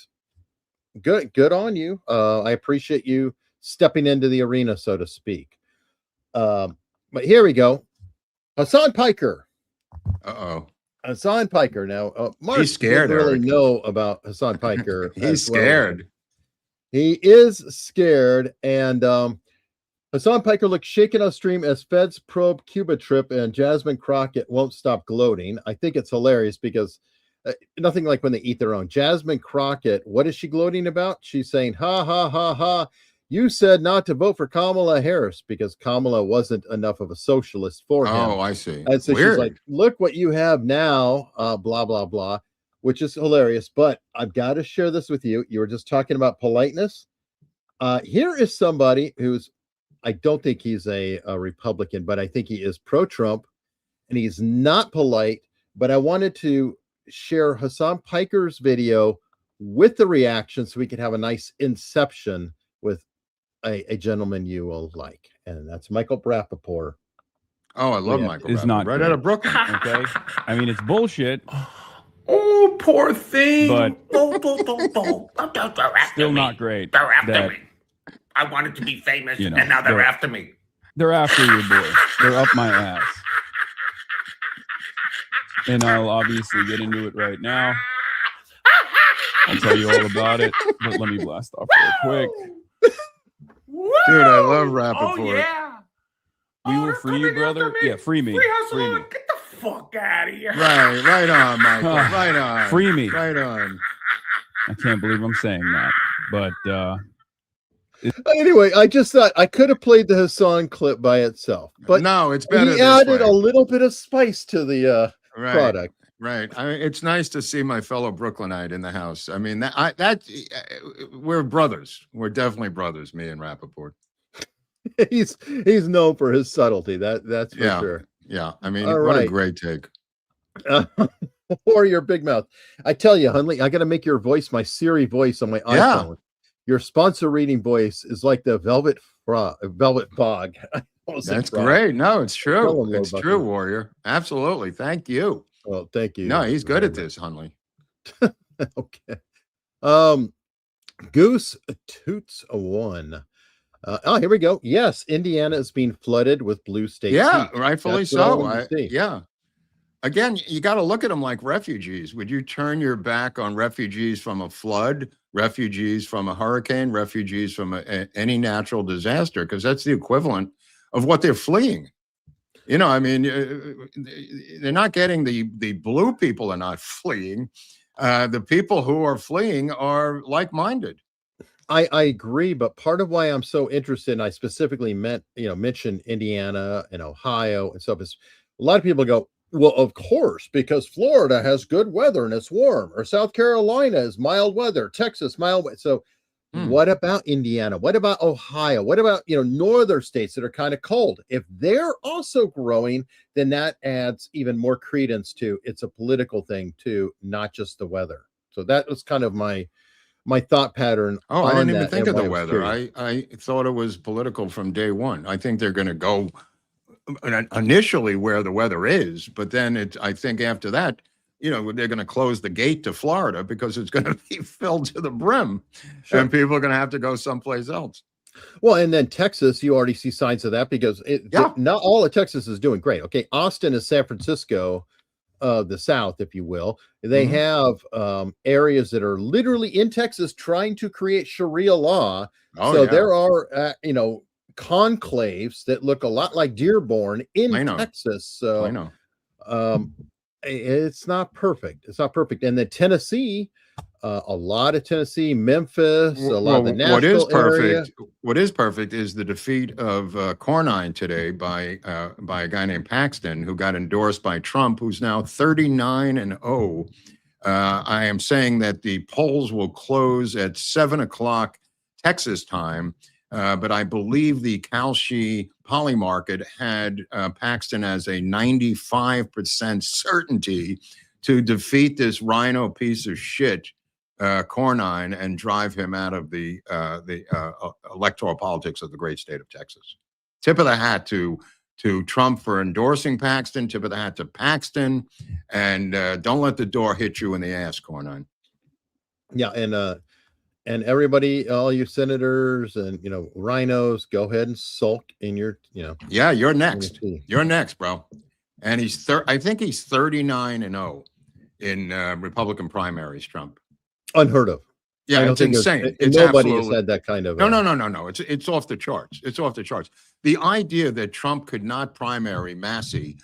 good on you. I appreciate you stepping into the arena, so to speak. But here we go. Hasan Piker. Hasan Piker. Now, Mark he's scared. Doesn't really Eric. know about Hasan Piker. He's scared. He is scared, and Hasan Piker looks shaken on stream as feds probe Cuba trip, and Jasmine Crockett won't stop gloating. I think it's hilarious because nothing like when they eat their own. Jasmine Crockett, what is she gloating about? She's saying, ha, ha, ha, ha. You said not to vote for Kamala Harris because Kamala wasn't enough of a socialist for him. Oh, I see. And so Weird. she's like, look what you have now, blah, blah, blah, which is hilarious. But I've got to share this with you. You were just talking about politeness. Here is somebody who's, I don't think he's a Republican, but I think he is pro-Trump, and he's not polite. But I wanted to share Hasan Piker's video with the reaction so we could have a nice inception with a gentleman you will like. And that's Michael Rappaport. Oh, I love Michael Is Rappaport. not Right great. out of Brooklyn. Okay. I mean, it's bullshit. Oh, poor thing. But They're after still me. not great. They're after that- me. I wanted to be famous, You know, and now they're they're- after me. They're after you, boy. They're up my ass. And I'll obviously get into it right now. I'll tell you all about it, but let me blast off real quick. Dude, I love Rappaport. Oh, yeah. We will free you, brother. Yeah, free me. Free Hasan. Free me. Get the fuck out of here. Right on, Michael. Right on. Free me. Right on. I can't believe I'm saying that, but Anyway, I just thought I could have played the Hasan clip by itself, but no, it's better. He this added way. a little bit of spice to the product. Right. It's nice to see my fellow Brooklynite in the house. I mean, we're brothers. We're definitely brothers, me and Rappaport. He's known for his subtlety. That's for sure. Yeah. I mean, All what a right. great take. Or your big mouth. I tell you, Hunley, I got to make your voice my Siri voice on my Yeah. iPhone. Your sponsor reading voice is like the velvet fog. That's great. No, it's Tell true. him, It's Lord true, Buckley. Warrior. Absolutely. Thank you. Well, thank you. No, he's good at this, Hunley. Okay. Goose Toots one. Here we go. Yes, Indiana is being flooded with blue state. Yeah, heat. rightfully That's what I so. wanted to see. Yeah. Again, you got to look at them like refugees. Would you turn your back on refugees from a flood, refugees from a hurricane, refugees from any natural disaster? Because that's the equivalent of what they're fleeing. You know, I mean, they're not getting the blue people are not fleeing. The people who are fleeing are like-minded. I agree, but part of why I'm so interested, and I specifically mentioned Indiana and Ohio and stuff, is a lot of people go, well, of course, because Florida has good weather and it's warm, or South Carolina is mild weather, Texas mild weather. So what about Indiana? What about Ohio? What about northern states that are kind of cold? If they're also growing, then that adds even more credence to it's a political thing too, not just the weather. So that was kind of my thought pattern. Oh, I on didn't even that think and of the why I was weather. curious. I thought it was political from day one. I think they're going to go initially where the weather is, but then I think after that, they're going to close the gate to Florida because it's going to be filled to the brim, and people are going to have to go someplace else. Well, and then Texas, you already see signs of that because not all of Texas is doing great. Okay, Austin is San Francisco of the South, if you will. They have areas that are literally in Texas trying to create Sharia law. There are, conclaves that look a lot like Dearborn in Texas. So it's not perfect. It's not perfect. And then Tennessee, a lot of Tennessee, Memphis, a lot of the Nashville area. What is perfect is the defeat of Cornine today by a guy named Paxton, who got endorsed by Trump, who's now 39-0. I am saying that the polls will close at 7:00 Texas time, but I believe the Kalshi Poly Market had Paxton as a 95% certainty to defeat this rhino piece of shit, Cornine, and drive him out of the electoral politics of the great state of Texas. Tip of the hat to Trump for endorsing Paxton. Tip of the hat to Paxton, and don't let the door hit you in the ass, Cornine. Yeah, and everybody, all you senators and rhinos, go ahead and sulk in your Yeah, you're next. You're next, bro. And I think he's 39-0 in Republican primaries. Trump. Unheard of. Yeah, it's insane. It's nobody has had that kind of. No. It's off the charts. It's off the charts. The idea that Trump could not primary Massey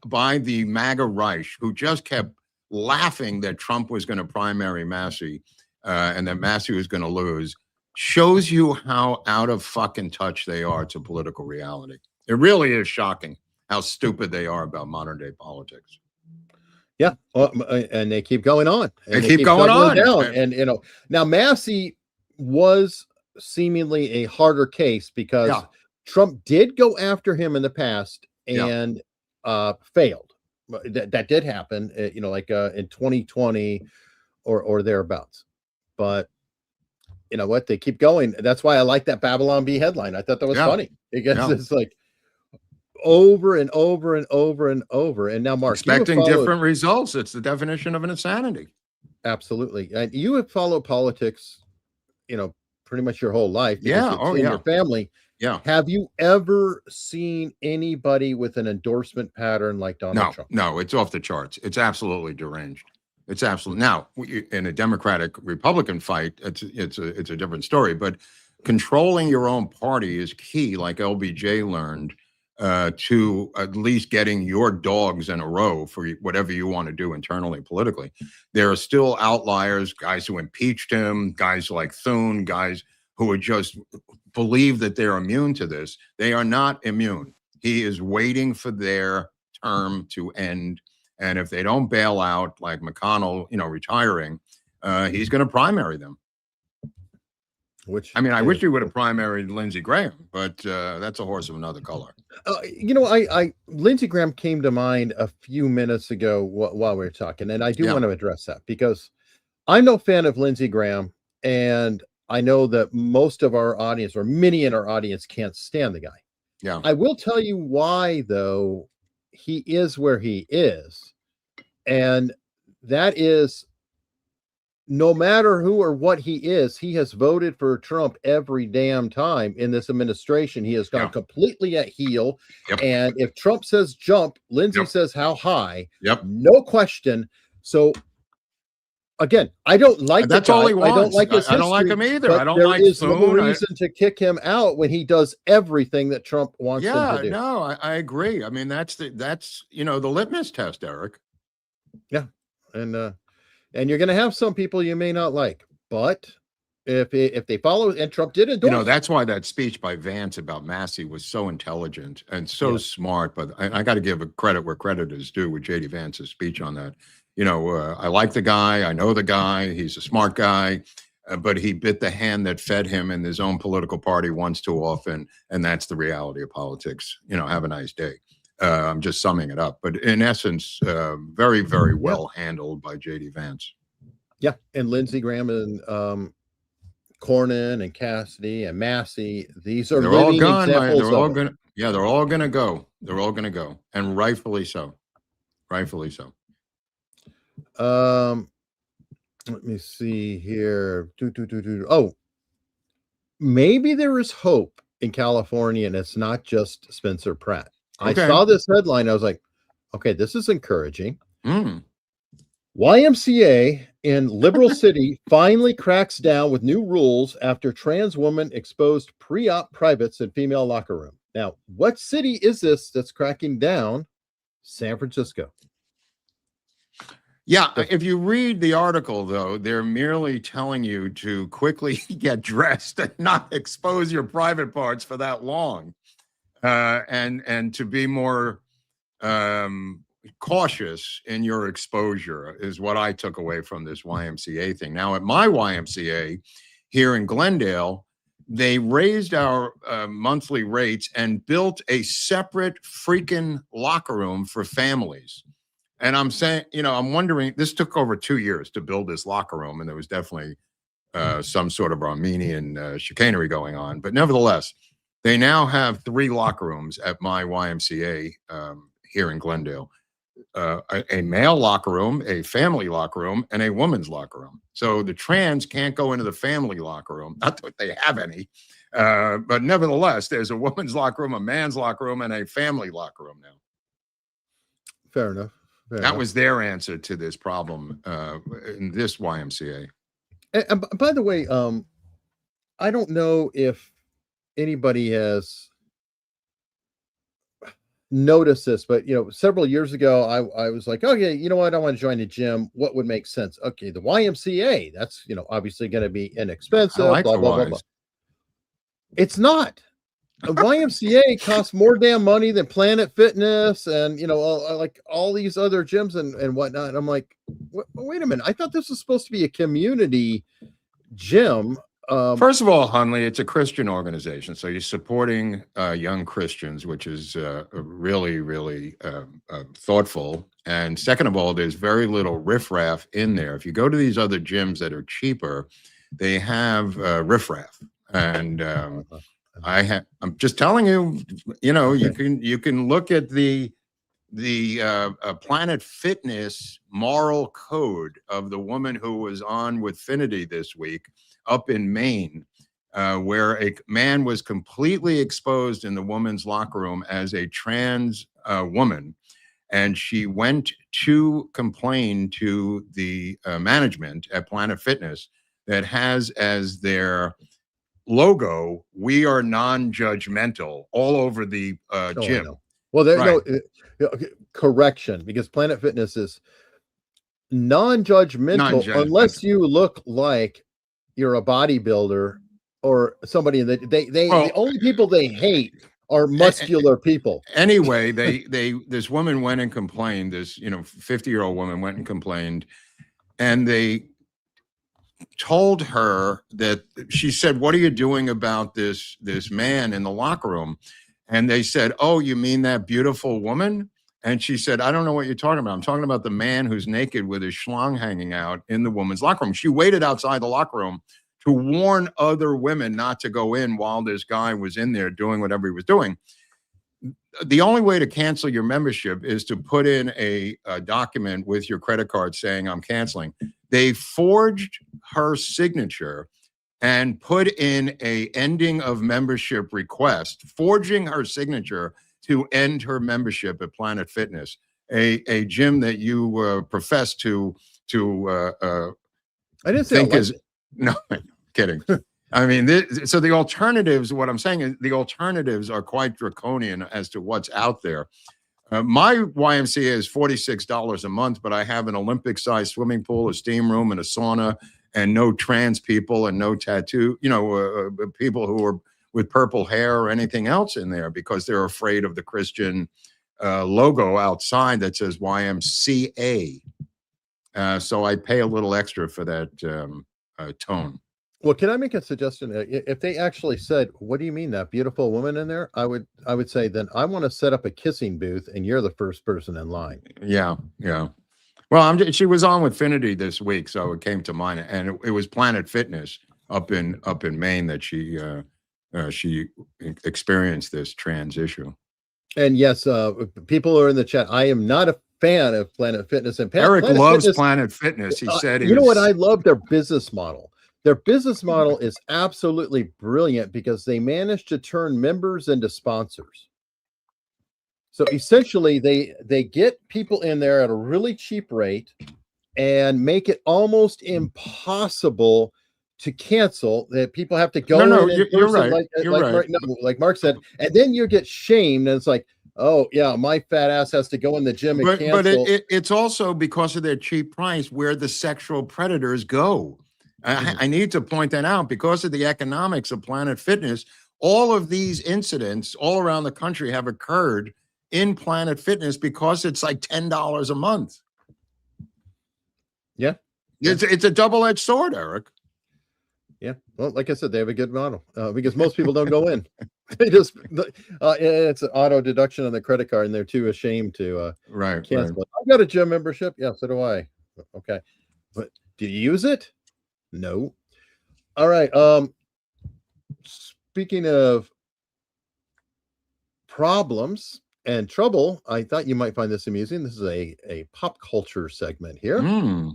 by the MAGA Reich, who just kept laughing that Trump was going to primary Massey and that Massey was going to lose, shows you how out of fucking touch they are to political reality. It really is shocking how stupid they are about modern day politics. Yeah, and they keep going on. They keep going on. Down. And now Massey was seemingly a harder case because Trump did go after him in the past and failed. That did happen, like in 2020 or thereabouts. But you know what? They keep going. That's why I like that Babylon Bee headline. I thought that was funny because it's like over and over and over and over. And now, Mark, expecting different results. It's the definition of an insanity. Absolutely. And you have followed politics, pretty much your whole life. Your family. Yeah. Have you ever seen anybody with an endorsement pattern like Donald Trump? No, it's off the charts. It's absolutely deranged. It's absolutely. Now, in a Democratic Republican fight, it's a different story. But controlling your own party is key, like LBJ learned, to at least getting your dogs in a row for whatever you want to do internally, politically. There are still outliers, guys who impeached him, guys like Thune, guys who would just believe that they're immune to this. They are not immune. He is waiting for their term to end. And if they don't bail out, like McConnell, retiring, he's going to primary them. I wish he would have primaried Lindsey Graham, but that's a horse of another color. Lindsey Graham came to mind a few minutes ago while we were talking, and I do want to address that because I'm no fan of Lindsey Graham, and I know that most of our audience, or many in our audience, can't stand the guy. Yeah. I will tell you why, though, he is where he is. And that is, no matter who or what he is, he has voted for Trump every damn time in this administration. He has gone completely at heel. Yep. And if Trump says jump, Lindsey says how high. Yep. No question. So again, I don't like that's the guy. all he wants. I don't like his history, I don't like him either. I don't there like is no Thune. reason to kick him out when he does everything that Trump wants him to do. No, I agree. I mean, that's the litmus test, Eric. Yeah. And you're going to have some people you may not like, but if they follow, and Trump did endorse. That's why that speech by Vance about Massey was so intelligent and so smart. But I got to give a credit where credit is due with JD Vance's speech on that. I like the guy. I know the guy. He's a smart guy. But he bit the hand that fed him in his own political party once too often. And that's the reality of politics. Have a nice day. I'm just summing it up. But in essence, very, very well handled by JD Vance. Yeah. And Lindsey Graham and Cornyn and Cassidy and Massey, they're all gone. They're all gonna go. They're all gonna go, and rightfully so. Rightfully so. Let me see here. Oh, maybe there is hope in California, and it's not just Spencer Pratt. Okay. I saw this headline. I was like, okay, this is encouraging. YMCA in Liberal City finally cracks down with new rules after trans woman exposed pre-op privates in female locker room. Now, what city is this that's cracking down? San Francisco. Yeah, if you read the article, though, they're merely telling you to quickly get dressed and not expose your private parts for that long, and to be more cautious in your exposure is what I took away from this YMCA thing. Now, at my YMCA here in Glendale, they raised our monthly rates and built a separate freaking locker room for families. And I'm saying, I'm wondering, this took over 2 years to build this locker room, and there was definitely some sort of Armenian chicanery going on. But nevertheless, they now have 3 locker rooms at my YMCA here in Glendale. A male locker room, a family locker room, and a woman's locker room. So the trans can't go into the family locker room. Not that they have any, but nevertheless, there's a woman's locker room, a man's locker room, and a family locker room now. Fair enough. That was their answer to this problem in this YMCA. And by the way, I don't know if anybody has noticed this, but several years ago, I was like, okay, you know what? I want to join a gym. What would make sense? Okay, the YMCA. That's obviously going to be inexpensive. I like blah the blah blah blah. It's not. The YMCA costs more damn money than Planet Fitness and like all these other gyms and whatnot. And I'm like, wait a minute. I thought this was supposed to be a community gym. First of all, Hunley, it's a Christian organization, so you're supporting young Christians, which is really, really thoughtful. And second of all, there's very little riffraff in there. If you go to these other gyms that are cheaper, they have riffraff, and I'm just telling you, you can look at the Planet Fitness moral code of the woman who was on with Finity this week up in Maine, where a man was completely exposed in the woman's locker room as a trans woman. And she went to complain to the management at Planet Fitness that has as their logo, "We are non-judgmental," all over the gym. Well, there's no correction, because Planet Fitness is non-judgmental unless you look like you're a bodybuilder or somebody that the only people they hate are muscular people. Anyway, this woman went and complained, this 50-year-old woman went and complained, and they told her that, she said, "What are you doing about this man in the locker room?" And they said, "Oh, you mean that beautiful woman?" And she said, "I don't know what you're talking about. I'm talking about the man who's naked with his schlong hanging out in the woman's locker room." She waited outside the locker room to warn other women not to go in while this guy was in there doing whatever he was doing. The only way to cancel your membership is to put in a document with your credit card saying, "I'm canceling." They forged her signature and put in a ending of membership request, forging her signature to end her membership at Planet Fitness, a gym that you profess to I didn't say think is no kidding. I mean, so the alternatives, what I'm saying is the alternatives are quite draconian as to what's out there. My YMCA is $46 a month, but I have an Olympic-sized swimming pool, a steam room, and a sauna, and no trans people and no tattoo, people who are with purple hair or anything else in there because they're afraid of the Christian logo outside that says YMCA. So I pay a little extra for that tone. Well, can I make a suggestion? If they actually said, "What do you mean that beautiful woman in there?" I would say, then I want to set up a kissing booth, and you're the first person in line. Yeah, yeah. Well, she was on with Finity this week, so it came to mind, and it was Planet Fitness up in Maine that she experienced this trans issue. And yes, people are in the chat. I am not a fan of Planet Fitness. And Eric Planet loves Fitness, Planet Fitness. He said, you know what? I love their business model. Their business model is absolutely brilliant because they managed to turn members into sponsors. So essentially, they get people in there at a really cheap rate and make it almost impossible to cancel. That people have to go. No, in you're right. Like Mark said, and then you get shamed, and it's like, oh yeah, my fat ass has to go in the gym and cancel. But it's also because of their cheap price where the sexual predators go. I need to point that out because of the economics of Planet Fitness. All of these incidents all around the country have occurred in Planet Fitness because it's like $10 a month. Yeah. It's a double-edged sword, Eric. Yeah. Well, like I said, they have a good model because most people don't go in. They just it's an auto deduction on the credit card, and they're too ashamed to cancel it. I've got a gym membership. Yeah, so do I. Okay. But do you use it? No. All right. Speaking of problems and trouble, I thought you might find this amusing. This is a pop culture segment here.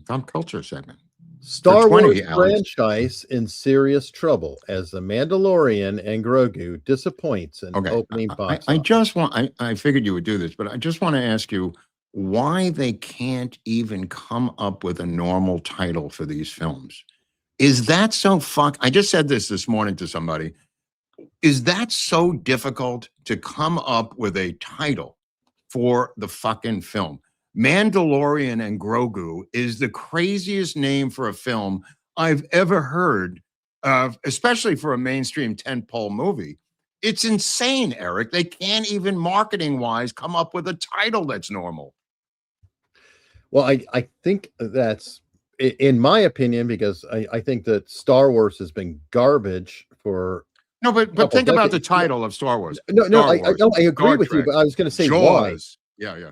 Pop culture segment. Star Wars franchise in serious trouble as The Mandalorian and Grogu disappoints in opening box office. I figured you would do this, but I just want to ask you why they can't even come up with a normal title for these films. Is that so I just said this morning to somebody. Is that so difficult to come up with a title for the fucking film? Mandalorian and Grogu is the craziest name for a film I've ever heard of, especially for a mainstream tentpole movie. It's insane, Eric. They can't even marketing-wise come up with a title that's normal. Well, I think that's, in my opinion, because I think that Star Wars has been garbage for. No, but think about the title of Star Wars. I agree with you, but I was going to say Jaws. Yeah.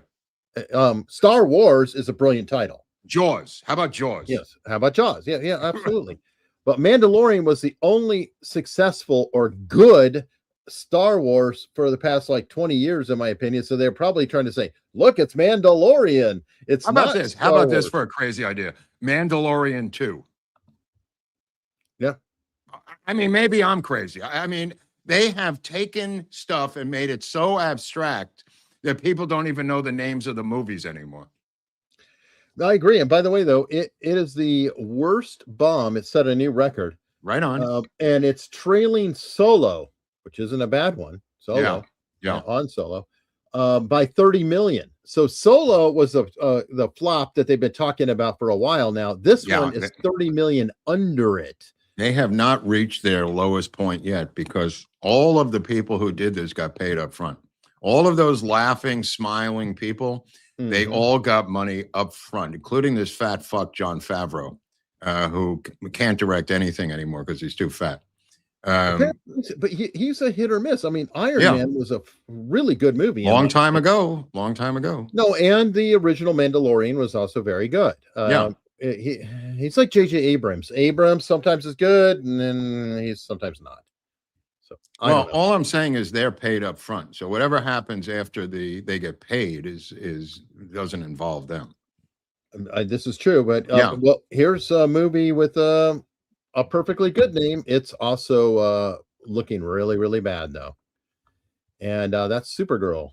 Star Wars is a brilliant title. Jaws. How about Jaws? Yes. How about Jaws? Yeah, absolutely. But Mandalorian was the only successful or good Star Wars for the past 20 years, in my opinion. So they're probably trying to say, look, it's Mandalorian. It's How about not this? Star How about Wars. this for a crazy idea? Mandalorian 2. Yeah. I mean, maybe I'm crazy. I mean, they have taken stuff and made it so abstract that people don't even know the names of the movies anymore. I agree. And by the way, though, it is the worst bomb. It set a new record. Right on. And it's trailing Solo, which isn't a bad one. Solo. Yeah. On Solo. By 30 million. So Solo was the flop that they've been talking about for a while now. This one is 30 million under it. They have not reached their lowest point yet because all of the people who did this got paid up front. All of those laughing, smiling people, they all got money up front, including this fat fuck, Jon Favreau, who can't direct anything anymore because he's too fat. But he's a hit or miss. I mean, Iron Man was a really good movie. Long time ago. No, and the original Mandalorian was also very good. He's like J.J. Abrams. Abrams sometimes is good, and then he's sometimes not. So all I'm saying is they're paid up front. So whatever happens after they get paid is doesn't involve them. This is true, but well, here's a movie with a perfectly good name. It's also looking really, really bad though, and that's Supergirl.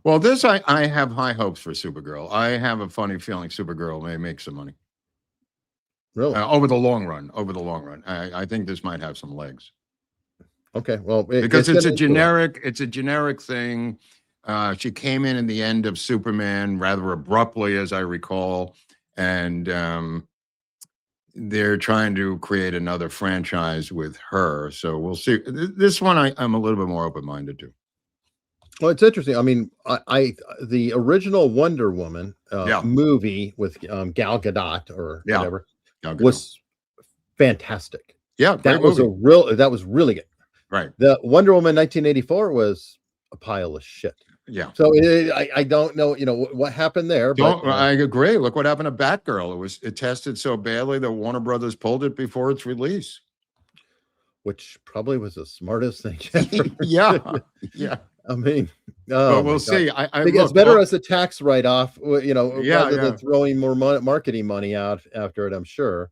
Well, this I have high hopes for Supergirl. I have a funny feeling Supergirl may make some money. Really? Over the long run. I think this might have some legs. Okay, well, because it's a generic thing. She came in the end of Superman rather abruptly, as I recall, and they're trying to create another franchise with her. So we'll see. This one I'm a little bit more open-minded to. Well, it's interesting. I mean, the original Wonder Woman movie with Gal Gadot or whatever was fantastic. Yeah, that was really good. Right. The Wonder Woman 1984 was a pile of shit. Yeah. So I don't know, what happened there. But I agree. Look what happened to Batgirl. It tested so badly that Warner Brothers pulled it before its release. Which probably was the smartest thing ever. Yeah. I mean, but we'll see. I think it's better as a tax write-off, rather than throwing more marketing money out after it, I'm sure.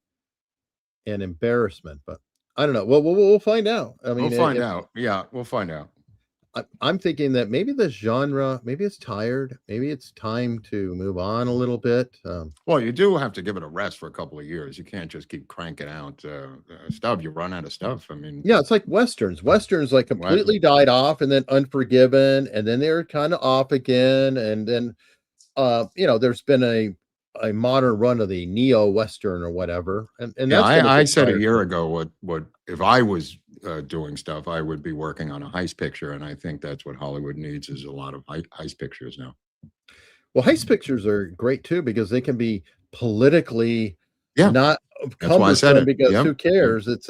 And embarrassment, but I don't know. Well, we'll find out. I mean, we'll find out. Yeah, we'll find out. I'm thinking that maybe the genre, maybe it's tired. Maybe it's time to move on a little bit. Well, you do have to give it a rest for a couple of years. You can't just keep cranking out stuff. You run out of stuff. I mean, yeah, it's like Westerns. Westerns like completely died off, and then Unforgiven, and then they were kind of off again. And then, there's been a modern run of the neo-Western or whatever. And yeah, I said a year ago, what if I was doing stuff, I would be working on a heist picture, and I think that's what Hollywood needs is a lot of heist pictures now. Well, heist pictures are great too because they can be politically not cumbersome because who cares? It's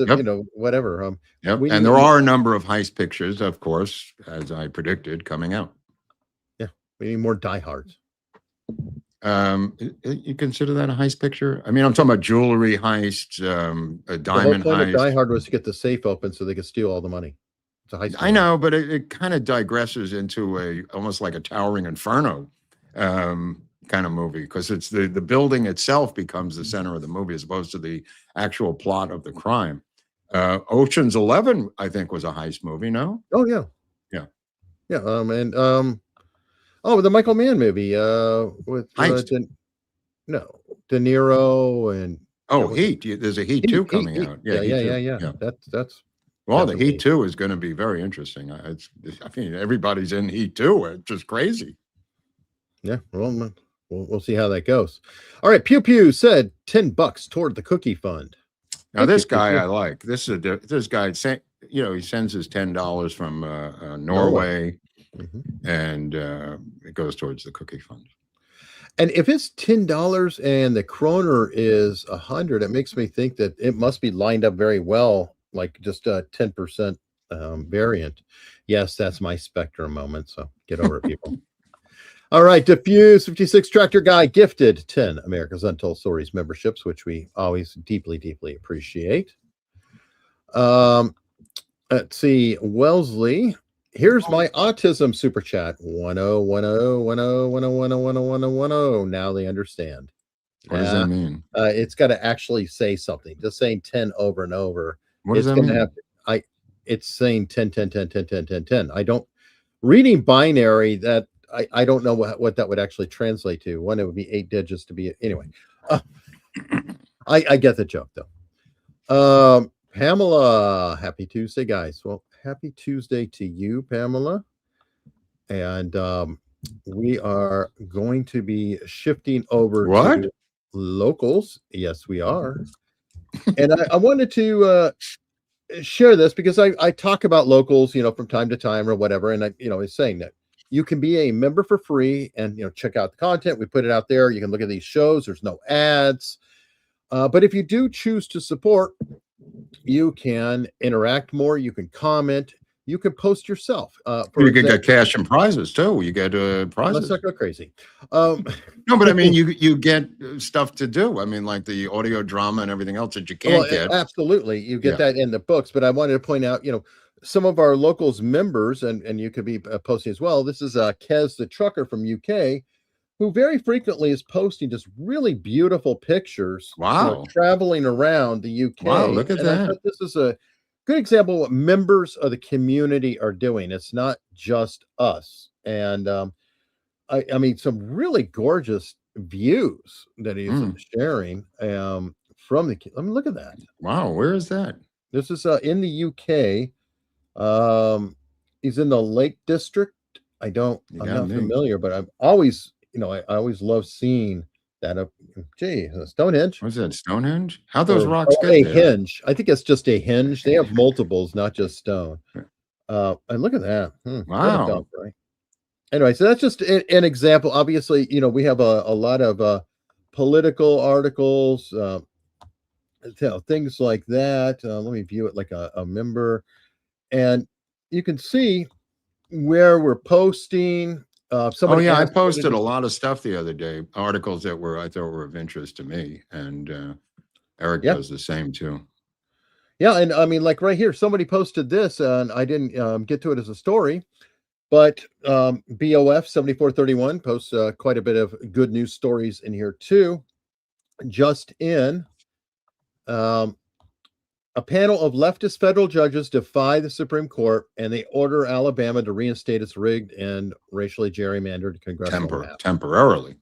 whatever. And there are a number of heist pictures, of course, as I predicted, coming out. Yeah, we need more diehards. You consider that a heist picture? I mean, I'm talking about jewelry heists, a diamond the whole point heist. Of Die Hard was to get the safe open so they could steal all the money. It's a heist. I know, but it kind of digresses into almost like a Towering Inferno kind of movie because it's the building itself becomes the center of the movie as opposed to the actual plot of the crime. Ocean's 11, I think, was a heist movie. No? Oh yeah, yeah. The Michael Mann movie with De Niro and Heat. There's a Heat 2 coming out. Yeah. That's the Heat 2 is going to be very interesting. I mean, everybody's in Heat 2. It's just crazy. Yeah, well, we'll see how that goes. All right, Pew Pew said $10 toward the cookie fund. Now this guy I like. This guy. He sends his $10 from Norway. Mm-hmm. And it goes towards the cookie fund. And if it's $10 and the kroner is 100, it makes me think that it must be lined up very well, like just a 10% variant. Yes, that's my Spectrum moment. So get over it, people. All right, Diffuse 56 Tractor Guy gifted 10 America's Untold Stories memberships, which we always deeply, deeply appreciate. Let's see, Wellesley. Here's my autism super chat. 10101010101010. Now they understand. What does that mean? It's got to actually say something. Just saying 10 over and over. What does that mean? It's saying 10, 10, 10, 10, 10, 10, 10. I don't reading binary that I don't know what that would actually translate to. One, it would be 8 digits to be anyway. I get the joke though. Pamela, happy Tuesday, guys. Well, happy Tuesday to you, Pamela. And we are going to be shifting over to locals. Yes, we are. And I wanted to share this because I talk about locals, from time to time or whatever. And I is saying that you can be a member for free and, check out the content. We put it out there. You can look at these shows. There's no ads. But if you do choose to support, you can interact more. You can comment. You can post yourself. You can get cash and prizes too. You get prizes. Let's not go crazy. No, but I mean, you get stuff to do. I mean, like the audio drama and everything else that you can't get. Absolutely, you get that in the books. But I wanted to point out, some of our locals members, and you could be posting as well. This is Kez the trucker from UK, who very frequently is posting just really beautiful pictures. Wow. Traveling around the UK. Wow, look at that. I thought this is a good example of what members of the community are doing. It's not just us. And I mean, some really gorgeous views that he's sharing from the. I mean, look at that. Wow, where is that? This is in the UK. He's in the Lake District. I'm not familiar, but I've always, I always love seeing That up, gee, Stonehenge. Was that Stonehenge? How those Or- rocks or get a there? hinge. I think it's just a hinge. They have multiples, not just stone. And look at that. What a Wow. dump, right? Anyway, so that's just an example. Obviously, we have a lot of political articles, things like that. Let me view it like a member, and you can see where we're posting. Oh Somebody yeah, I asked posted whether a to- lot of stuff the other day, articles that I thought were of interest to me, and Eric Yeah. does the same too. Yeah, and I mean, like right here, somebody posted this, and I didn't get to it as a story, but BOF 7431 posts quite a bit of good news stories in here too. Just in, a panel of leftist federal judges defy the Supreme Court, and they order Alabama to reinstate its rigged and racially gerrymandered congressional map. Temporarily.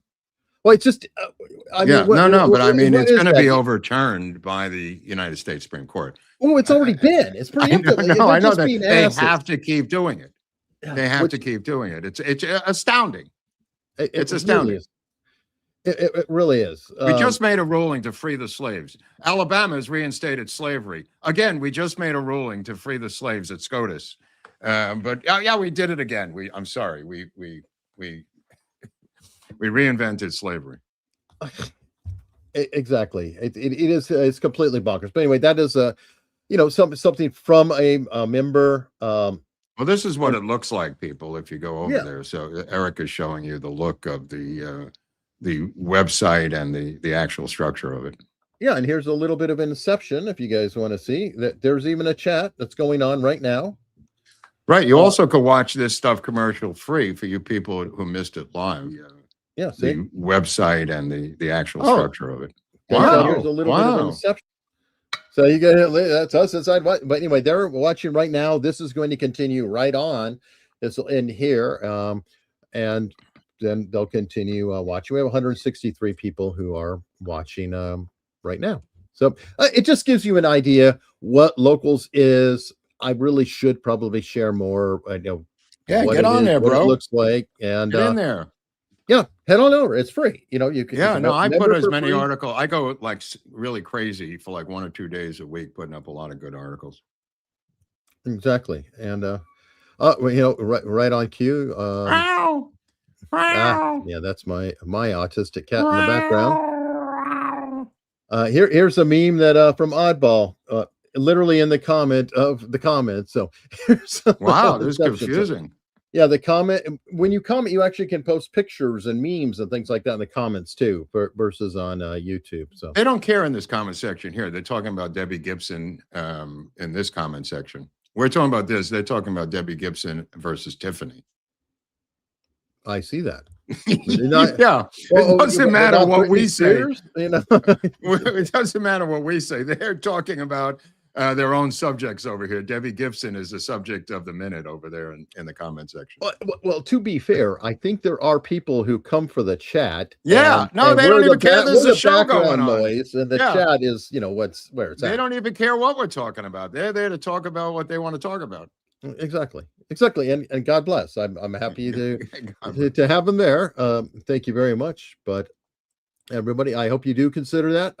Well, it's just, I Yeah, mean, but I mean, what it's is going to that? be overturned by the United States Supreme Court. Oh, it's already been. It's preemptive. I know They're just that being they asses. have to keep doing it. They have Which- to keep doing it. It's astounding. It's It astounding. really is. It really is. We just made a ruling to free the slaves. Alabama has reinstated slavery. Again, we just made a ruling to free the slaves at SCOTUS. But yeah, we did it again. I'm sorry. We reinvented slavery. Exactly. It is. It's completely bonkers. But anyway, that is something from a member. Well, this is what it looks like, people, if you go over Yeah. there. So Eric is showing you the look of the website and the actual structure of it. Yeah, and here's a little bit of inception if you guys want to see that. There's even a chat that's going on right now. Right. You also could watch this stuff commercial free for you people who missed it live. Yeah, see? The website and the actual Oh. structure of it. Yeah, Wow. here's a little bit Wow. of inception. So you got that's us inside. But anyway, they're watching right now. This is going to continue right on. This will end here, and then they'll continue watching. We have 163 people who are watching right now. So it just gives you an idea what Locals is. I really should probably share more. Yeah, what get it on is, there, what bro. it looks like, and Get in there. Yeah, head on over. It's free. You can. Yeah, you can no, I member put as for many free. articles. I go like really crazy for like 1 or 2 days a week, putting up a lot of good articles. Exactly, and right on cue. Yeah, that's my autistic cat in the background. Here's a meme that from Oddball, literally in the comment of the comment. So here's Wow, this is inception. confusing. Yeah, the comment, when you comment, you actually can post pictures and memes and things like that in the comments too, versus on YouTube. So They don't care in this comment section here. They're talking about Debbie Gibson in this comment section. We're talking about this. They're talking about Debbie Gibson versus Tiffany. I see that. Yeah, Well, it doesn't matter about what we Britney say. Spears, It doesn't matter what we say. They're talking about their own subjects over here. Debbie Gibson is the subject of the minute over there in the comment section. Well, to be fair, I think there are people who come for the chat. Yeah, no, they don't even care. There's a show going on. Noise, and the Yeah. chat is, where it's They at. don't even care what we're talking about. They're there to talk about what they want to talk about. Exactly. And God bless. I'm happy to have them there. Thank you very much. But everybody, I hope you do consider that.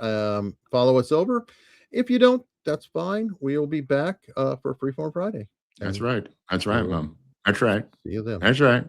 Follow us over. If you don't, that's fine. We will be back for Freeform Friday. That's right. That's right, Mom. That's right. See you then. That's right.